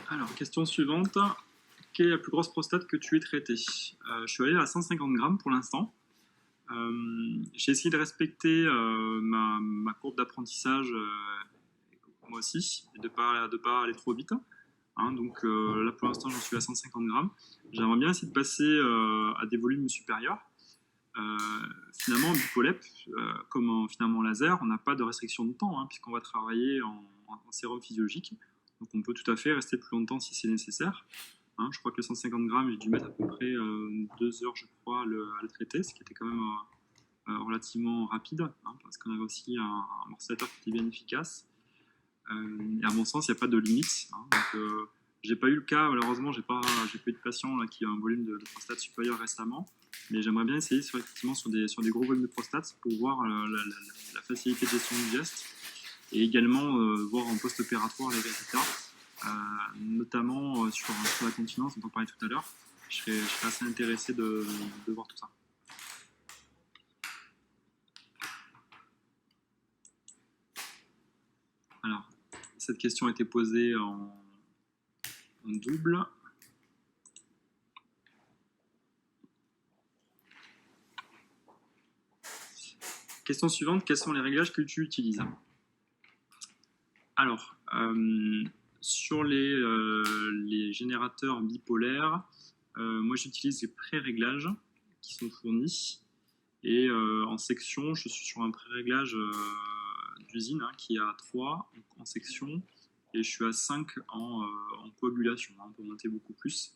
Alors, question suivante. Quelle est la plus grosse prostate que tu aies traitée? Je suis allé à 150 grammes pour l'instant. J'ai essayé de respecter ma courbe d'apprentissage moi aussi, et de pas aller trop vite. Hein, donc là pour l'instant j'en suis à 150 grammes. J'aimerais bien essayer de passer à des volumes supérieurs. Finalement, en bipolep, comme finalement en laser, on n'a pas de restriction de temps, hein, puisqu'on va travailler en sérum physiologique. Donc on peut tout à fait rester plus longtemps si c'est nécessaire. Hein, je crois que les 150 grammes, j'ai dû mettre à peu près 2 heures, je crois, à le traiter, ce qui était quand même relativement rapide, hein, parce qu'on avait aussi un morcellateur qui était bien efficace. Et à mon sens, il n'y a pas de limite. Hein, donc, j'ai pas eu le cas, malheureusement, j'ai pas eu de patient là, qui a un volume de prostate supérieur récemment, mais j'aimerais bien essayer effectivement sur des gros volumes de prostate pour voir la facilité de gestion du geste et également voir en post-opératoire les résultats, notamment sur la continence dont on parlait tout à l'heure. Je serais assez intéressé de voir tout ça. Alors, cette question a été posée en double. Question suivante, quels sont les réglages que tu utilises? Alors, sur les générateurs bipolaires, moi j'utilise les pré-réglages qui sont fournis. Et en section, je suis sur un pré-réglage d'usine hein, qui est à 3 en section et je suis à 5 en coagulation, hein, on peut monter beaucoup plus.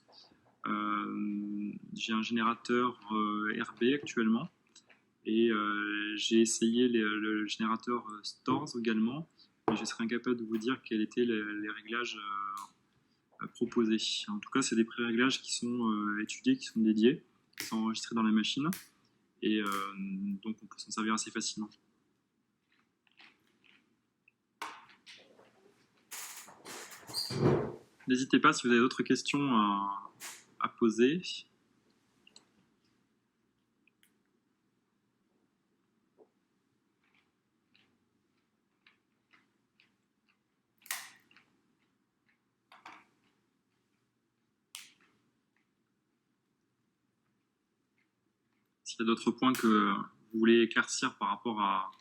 J'ai un générateur RB actuellement et j'ai essayé le générateur Storz également, mais je serais incapable de vous dire quels étaient les réglages proposés. En tout cas, c'est des pré-réglages qui sont étudiés, qui sont dédiés, qui sont enregistrés dans la machine et donc on peut s'en servir assez facilement. N'hésitez pas si vous avez d'autres questions à poser. S'il y a d'autres points que vous voulez éclaircir par rapport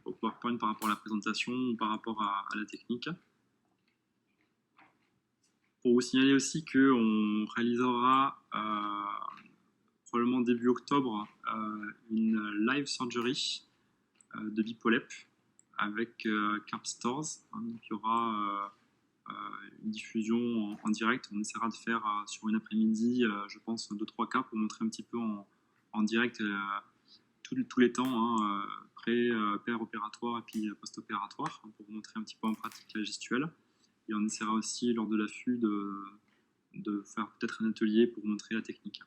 au PowerPoint, par rapport à la présentation ou par rapport à la technique. Pour vous signaler aussi qu'on réalisera probablement début octobre une live surgery de Bipolep avec Carp Stores. Donc, il y aura une diffusion en direct. On essaiera de faire sur une après-midi, je pense, 2-3 cas pour montrer un petit peu en direct tous les temps, pré-opératoire et puis post-opératoire, pour vous montrer un petit peu en pratique la gestuelle. Et on essaiera aussi, lors de l'affût, de faire peut-être un atelier pour montrer la technique.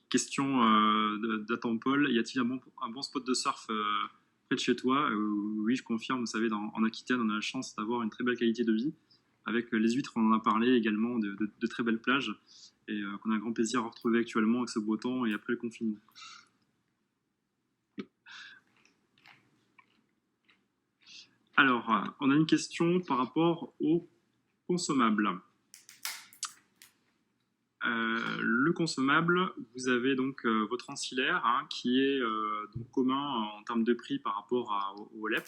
Question d'Athan Paul, y a-t-il un bon spot de surf près de chez toi? Oui, je confirme, vous savez, en Aquitaine, on a la chance d'avoir une très belle qualité de vie. Avec les huîtres, on en a parlé également, de très belles plages, et qu'on a un grand plaisir à retrouver actuellement avec ce beau temps et après le confinement. Alors, on a une question par rapport aux consommables. Le consommable, vous avez donc votre ancillaire qui est donc commun en termes de prix par rapport au LEP.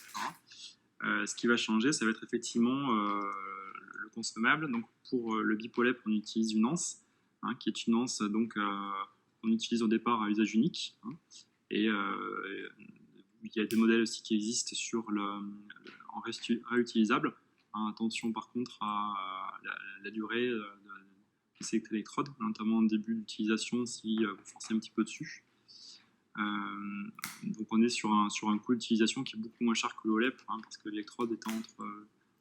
Ce qui va changer, ça va être effectivement le consommable. Donc pour le Bipolep, on utilise une anse, qui est une anse donc qu'on utilise au départ à usage unique. Et il y a des modèles aussi qui existent en réutilisable. Attention par contre à la durée de cette électrode, notamment en début d'utilisation si vous forcez un petit peu dessus. Donc on est sur un coût d'utilisation qui est beaucoup moins cher que l'OLEP, parce que l'électrode est entre,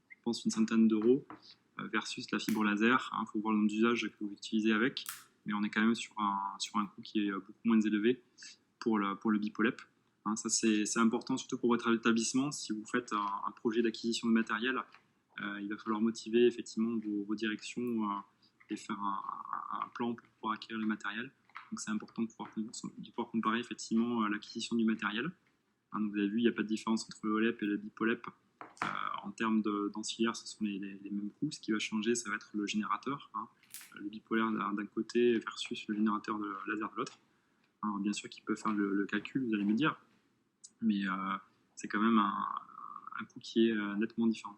je pense, une centaine d'euros versus la fibre laser. Il faut voir le nombre d'usages que vous utilisez avec, mais on est quand même sur un coût qui est beaucoup moins élevé pour le Bipolep. Ça c'est important, surtout pour votre établissement. Si vous faites un projet d'acquisition de matériel, il va falloir motiver effectivement vos directions et faire un plan pour pouvoir acquérir le matériel. Donc c'est important de pouvoir comparer effectivement l'acquisition du matériel. Donc vous avez vu, il n'y a pas de différence entre le OLEP et le Bipolep. En termes d'ancillaires, ce sont les mêmes coûts. Ce qui va changer, ça va être le générateur, le bipolaire d'un côté versus le générateur de laser de l'autre. Bien sûr qu'il peut faire le calcul, vous allez me dire, mais c'est quand même un coût qui est nettement différent.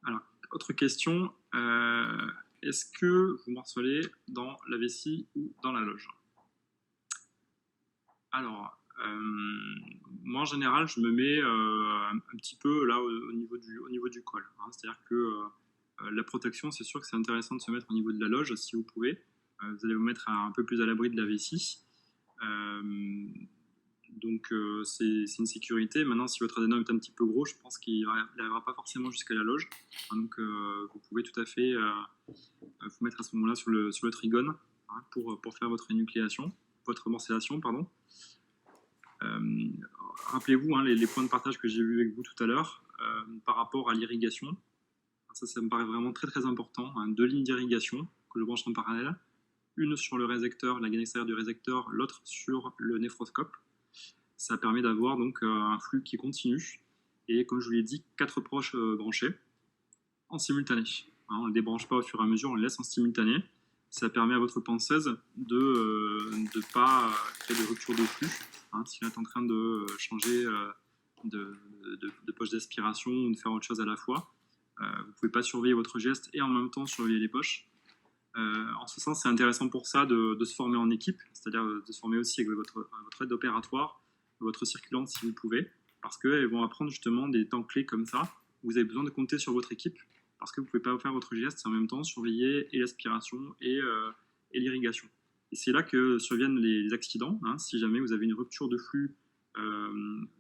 Alors, autre question, est-ce que vous morcelez dans la vessie ou dans la loge? Alors, moi en général, je me mets un petit peu là au niveau du col. C'est-à-dire que la protection, c'est sûr que c'est intéressant de se mettre au niveau de la loge si vous pouvez. Vous allez vous mettre un peu plus à l'abri de la vessie. Donc c'est une sécurité. Maintenant, si votre adénome est un petit peu gros, je pense qu'il n'arrivera pas forcément jusqu'à la loge. Donc vous pouvez tout à fait vous mettre à ce moment-là sur le trigone pour faire votre énucléation, votre morcellation, pardon. Rappelez-vous les points de partage que j'ai vus avec vous tout à l'heure par rapport à l'irrigation. Ça me paraît vraiment très très important. 2 lignes d'irrigation que je branche en parallèle. Une sur le résécteur, la gaine extérieure du résécteur, l'autre sur le néphroscope. Ça permet d'avoir donc un flux qui continue et, comme je vous l'ai dit, 4 proches branchés en simultané. On ne les débranche pas au fur et à mesure, on les laisse en simultané. Ça permet à votre penseuse de ne pas créer de rupture de flux. Si elle est en train de changer de poche d'aspiration ou de faire autre chose à la fois, vous ne pouvez pas surveiller votre geste et en même temps surveiller les poches. En ce sens, c'est intéressant pour ça de se former en équipe, c'est-à-dire de se former aussi avec votre aide opératoire, votre circulante si vous pouvez, parce qu'elles vont apprendre justement des temps clés comme ça. Vous avez besoin de compter sur votre équipe, parce que vous ne pouvez pas faire votre geste et en même temps surveiller et l'aspiration et l'irrigation. Et c'est là que surviennent les accidents. Si jamais vous avez une rupture de flux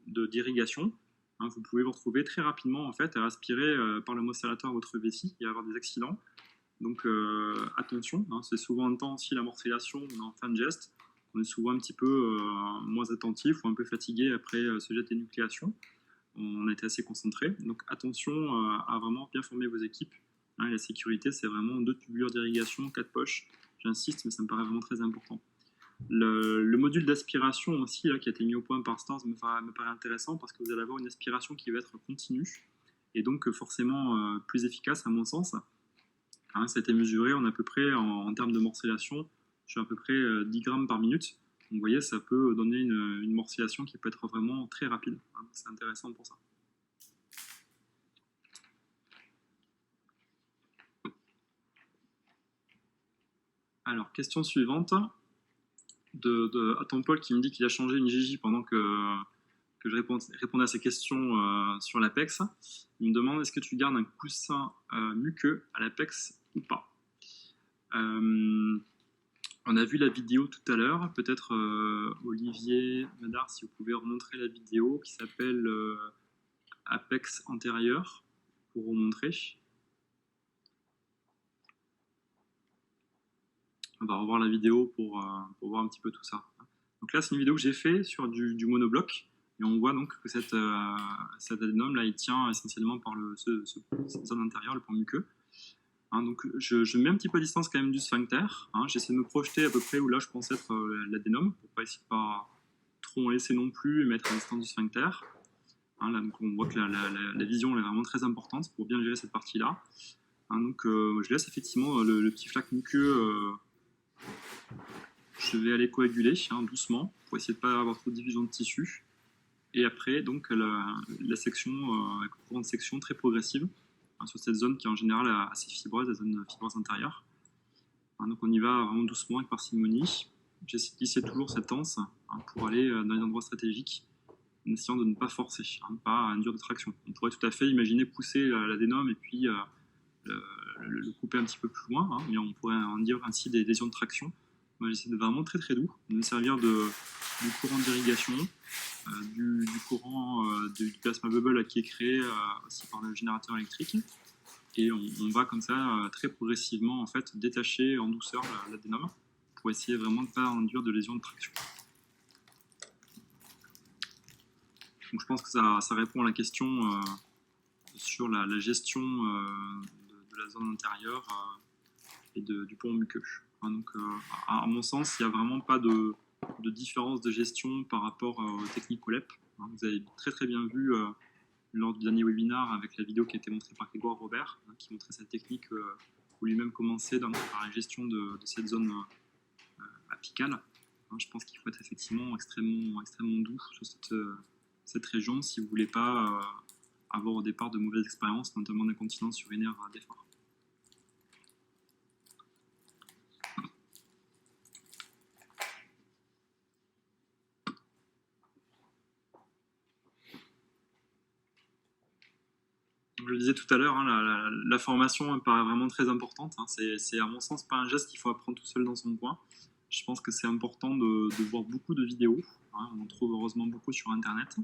d'irrigation, vous pouvez vous retrouver très rapidement en fait, à aspirer par le morcellateur votre vessie et avoir des accidents. Donc attention, c'est souvent un temps aussi la morcellation, on est en fin de geste, on est souvent un petit peu moins attentif ou un peu fatigué après ce jet d'énucléation. On a été assez concentré, donc attention à vraiment bien former vos équipes. La sécurité, c'est vraiment 2 tubulures d'irrigation, 4 poches, j'insiste, mais ça me paraît vraiment très important. Le module d'aspiration aussi, là, qui a été mis au point par Stars, me paraît intéressant parce que vous allez avoir une aspiration qui va être continue et donc forcément plus efficace à mon sens. Hein, ça a été mesuré, on a à peu près, en termes de morcellation, sur à peu près 10 grammes par minute. Donc, vous voyez, ça peut donner une morcellation qui peut être vraiment très rapide. Hein, c'est intéressant pour ça. Alors, question suivante à ton Paul qui me dit qu'il a changé une Gigi pendant que je répondais à ses questions sur l'Apex. Il me demande est-ce que tu gardes un coussin muqueux à l'Apex ou pas. On a vu la vidéo tout à l'heure, peut-être Olivier Medard, si vous pouvez remontrer la vidéo qui s'appelle Apex antérieur, pour vous montrer. On va revoir la vidéo pour voir un petit peu tout ça. Donc là, c'est une vidéo que j'ai fait sur du monobloc, et on voit donc que cet adénome là, il tient essentiellement par cette zone intérieure, le pont muqueux. Hein, donc je mets un petit peu à distance quand même du sphincter. Hein, j'essaie de me projeter à peu près où là je pense être l'adénome, pour pas essayer de pas trop en laisser non plus et mettre à distance du sphincter. Hein, là, donc on voit que la vision est vraiment très importante pour bien gérer cette partie-là. Hein, donc je laisse effectivement le petit flaque muqueux. Je vais aller coaguler doucement pour essayer de ne pas avoir trop de diffusion de tissu. Et après, donc, la section, avec le courant de section très progressive sur cette zone qui est en général assez fibreuse, la zone fibreuse intérieure. Donc on y va vraiment doucement avec parcimonie. J'essaie de glisser toujours cette anse pour aller dans les endroits stratégiques, en essayant de ne pas forcer, pas induire de traction. On pourrait tout à fait imaginer pousser l'adénome et puis le couper un petit peu plus loin, mais on pourrait induire ainsi des lésions de traction. Moi, j'essaie de vraiment très très doux, de me servir du courant d'irrigation, du courant du plasma bubble qui est créé aussi par le générateur électrique. Et on va comme ça très progressivement en fait détacher en douceur l'adénome pour essayer vraiment de ne pas induire de lésions de traction. Donc je pense que ça répond à la question sur la gestion de la zone intérieure et du pont muqueux. Donc, à mon sens, il n'y a vraiment pas de différence de gestion par rapport aux techniques OLEP. Vous avez très très bien vu lors du dernier webinaire avec la vidéo qui a été montrée par Grégoire Robert, qui montrait cette technique où lui-même commençait par la gestion de cette zone apicale. Je pense qu'il faut être effectivement extrêmement doux sur cette région si vous ne voulez pas avoir au départ de mauvaises expériences, notamment d'incontinence urinaire d'effort. Je le disais tout à l'heure, la formation me paraît vraiment très importante. C'est à mon sens pas un geste qu'il faut apprendre tout seul dans son coin. Je pense que c'est important de voir beaucoup de vidéos. On en trouve heureusement beaucoup sur Internet.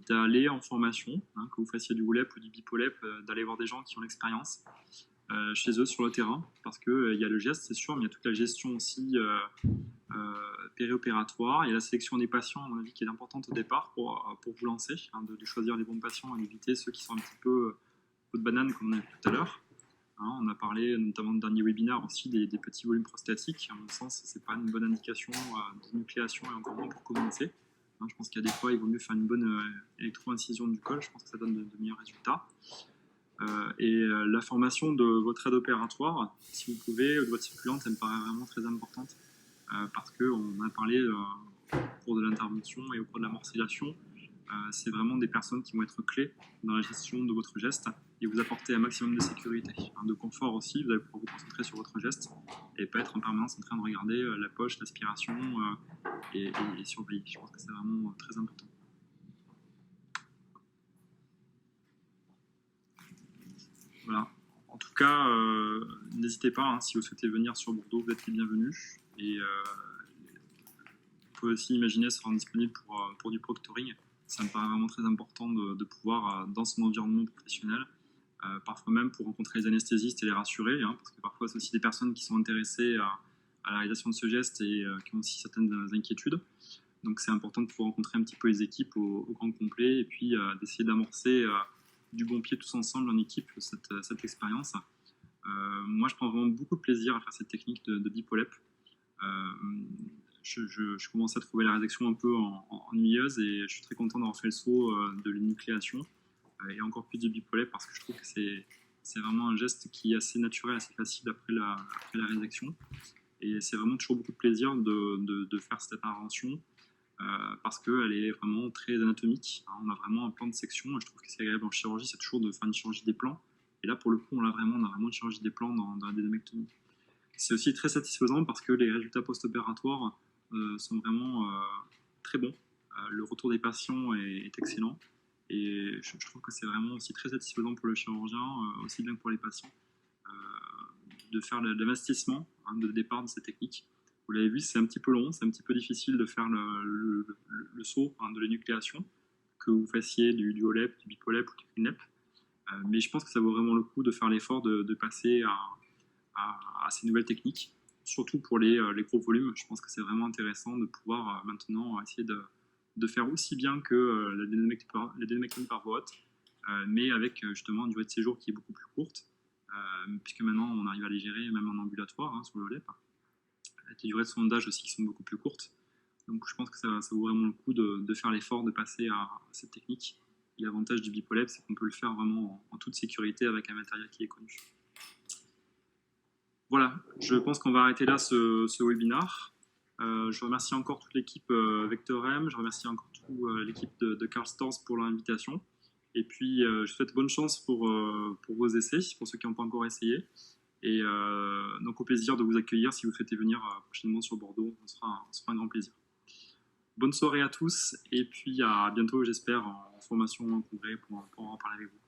D'aller en formation, que vous fassiez du WOLEP ou du BIPOLEP, d'aller voir des gens qui ont l'expérience chez eux sur le terrain, parce qu'il y a le geste, c'est sûr, mais il y a toute la gestion aussi périopératoire. Il y a la sélection des patients, à mon avis, qui est importante au départ pour vous lancer, de choisir les bons patients et d'éviter ceux qui sont un petit peu de banane, comme on a vu tout à l'heure. On a parlé notamment dans le dernier webinaire aussi des petits volumes prostatiques. À mon sens, ce n'est pas une bonne indication de nucléation et encore moins pour commencer. Je pense qu'il y a des fois, il vaut mieux faire une bonne électro-incision du col. Je pense que ça donne de meilleurs résultats. La formation de votre aide opératoire, si vous pouvez, de votre circulante, elle me paraît vraiment très importante parce qu'on a parlé au cours de l'intervention et au cours de la morcellation. C'est vraiment des personnes qui vont être clés dans la gestion de votre geste et vous apporter un maximum de sécurité, de confort aussi. Vous allez pouvoir vous concentrer sur votre geste et pas être en permanence en train de regarder la poche, l'aspiration et surveiller. Je pense que c'est vraiment très important. Voilà. En tout cas, n'hésitez pas, si vous souhaitez venir sur Bordeaux, vous êtes les bienvenus. Et vous pouvez aussi imaginer se rendre disponible pour du proctoring. Ça me paraît vraiment très important de pouvoir, dans son environnement professionnel, parfois même pour rencontrer les anesthésistes et les rassurer, parce que parfois c'est aussi des personnes qui sont intéressées à la réalisation de ce geste et qui ont aussi certaines inquiétudes. Donc c'est important de pouvoir rencontrer un petit peu les équipes au grand complet et puis d'essayer d'amorcer du bon pied tous ensemble en équipe cette expérience. Moi je prends vraiment beaucoup de plaisir à faire cette technique de BIPOLEP. Je commence à trouver la rédaction un peu ennuyeuse et je suis très content d'avoir fait le saut de l'énucléation et encore plus du BIPOLEP parce que je trouve que c'est C'est vraiment un geste qui est assez naturel, assez facile après la résection. Et c'est vraiment toujours beaucoup de plaisir de faire cette intervention parce qu'elle est vraiment très anatomique. On a vraiment un plan de section. Et je trouve que c'est agréable en chirurgie, c'est toujours de faire une chirurgie des plans. Et là, pour le coup, on a vraiment une chirurgie des plans dans la dédémectomie. C'est aussi très satisfaisant parce que les résultats post-opératoires sont vraiment très bons. Le retour des patients est excellent. Et je trouve que c'est vraiment aussi très satisfaisant pour le chirurgien, aussi bien que pour les patients, de faire l'investissement de départ de ces techniques. Vous l'avez vu, c'est un petit peu long, c'est un petit peu difficile de faire le saut de l'énucléation, que vous fassiez du OLEP, du BIPOLEP ou du CLINEP. Mais je pense que ça vaut vraiment le coup de faire l'effort de passer à ces nouvelles techniques, surtout pour les gros volumes. Je pense que c'est vraiment intéressant de pouvoir maintenant essayer de faire aussi bien que la dédémectomie par voie haute, mais avec justement une durée de séjour qui est beaucoup plus courte, puisque maintenant on arrive à les gérer même en ambulatoire sur le OLEP. Avec des durées de sondage aussi qui sont beaucoup plus courtes. Donc je pense que ça vaut vraiment le coup de faire l'effort de passer à cette technique. Et l'avantage du BIPOLEP, c'est qu'on peut le faire vraiment en toute sécurité avec un matériel qui est connu. Voilà, je pense qu'on va arrêter là ce webinaire. Je remercie encore toute l'équipe Vectorem, je remercie encore toute l'équipe de Karl Storz pour l'invitation. Et puis, je souhaite bonne chance pour vos essais, pour ceux qui n'ont pas encore essayé. Et donc, au plaisir de vous accueillir si vous souhaitez venir prochainement sur Bordeaux. On se fera un grand plaisir. Bonne soirée à tous et puis à bientôt, j'espère, en formation, en congrès pour en parler avec vous.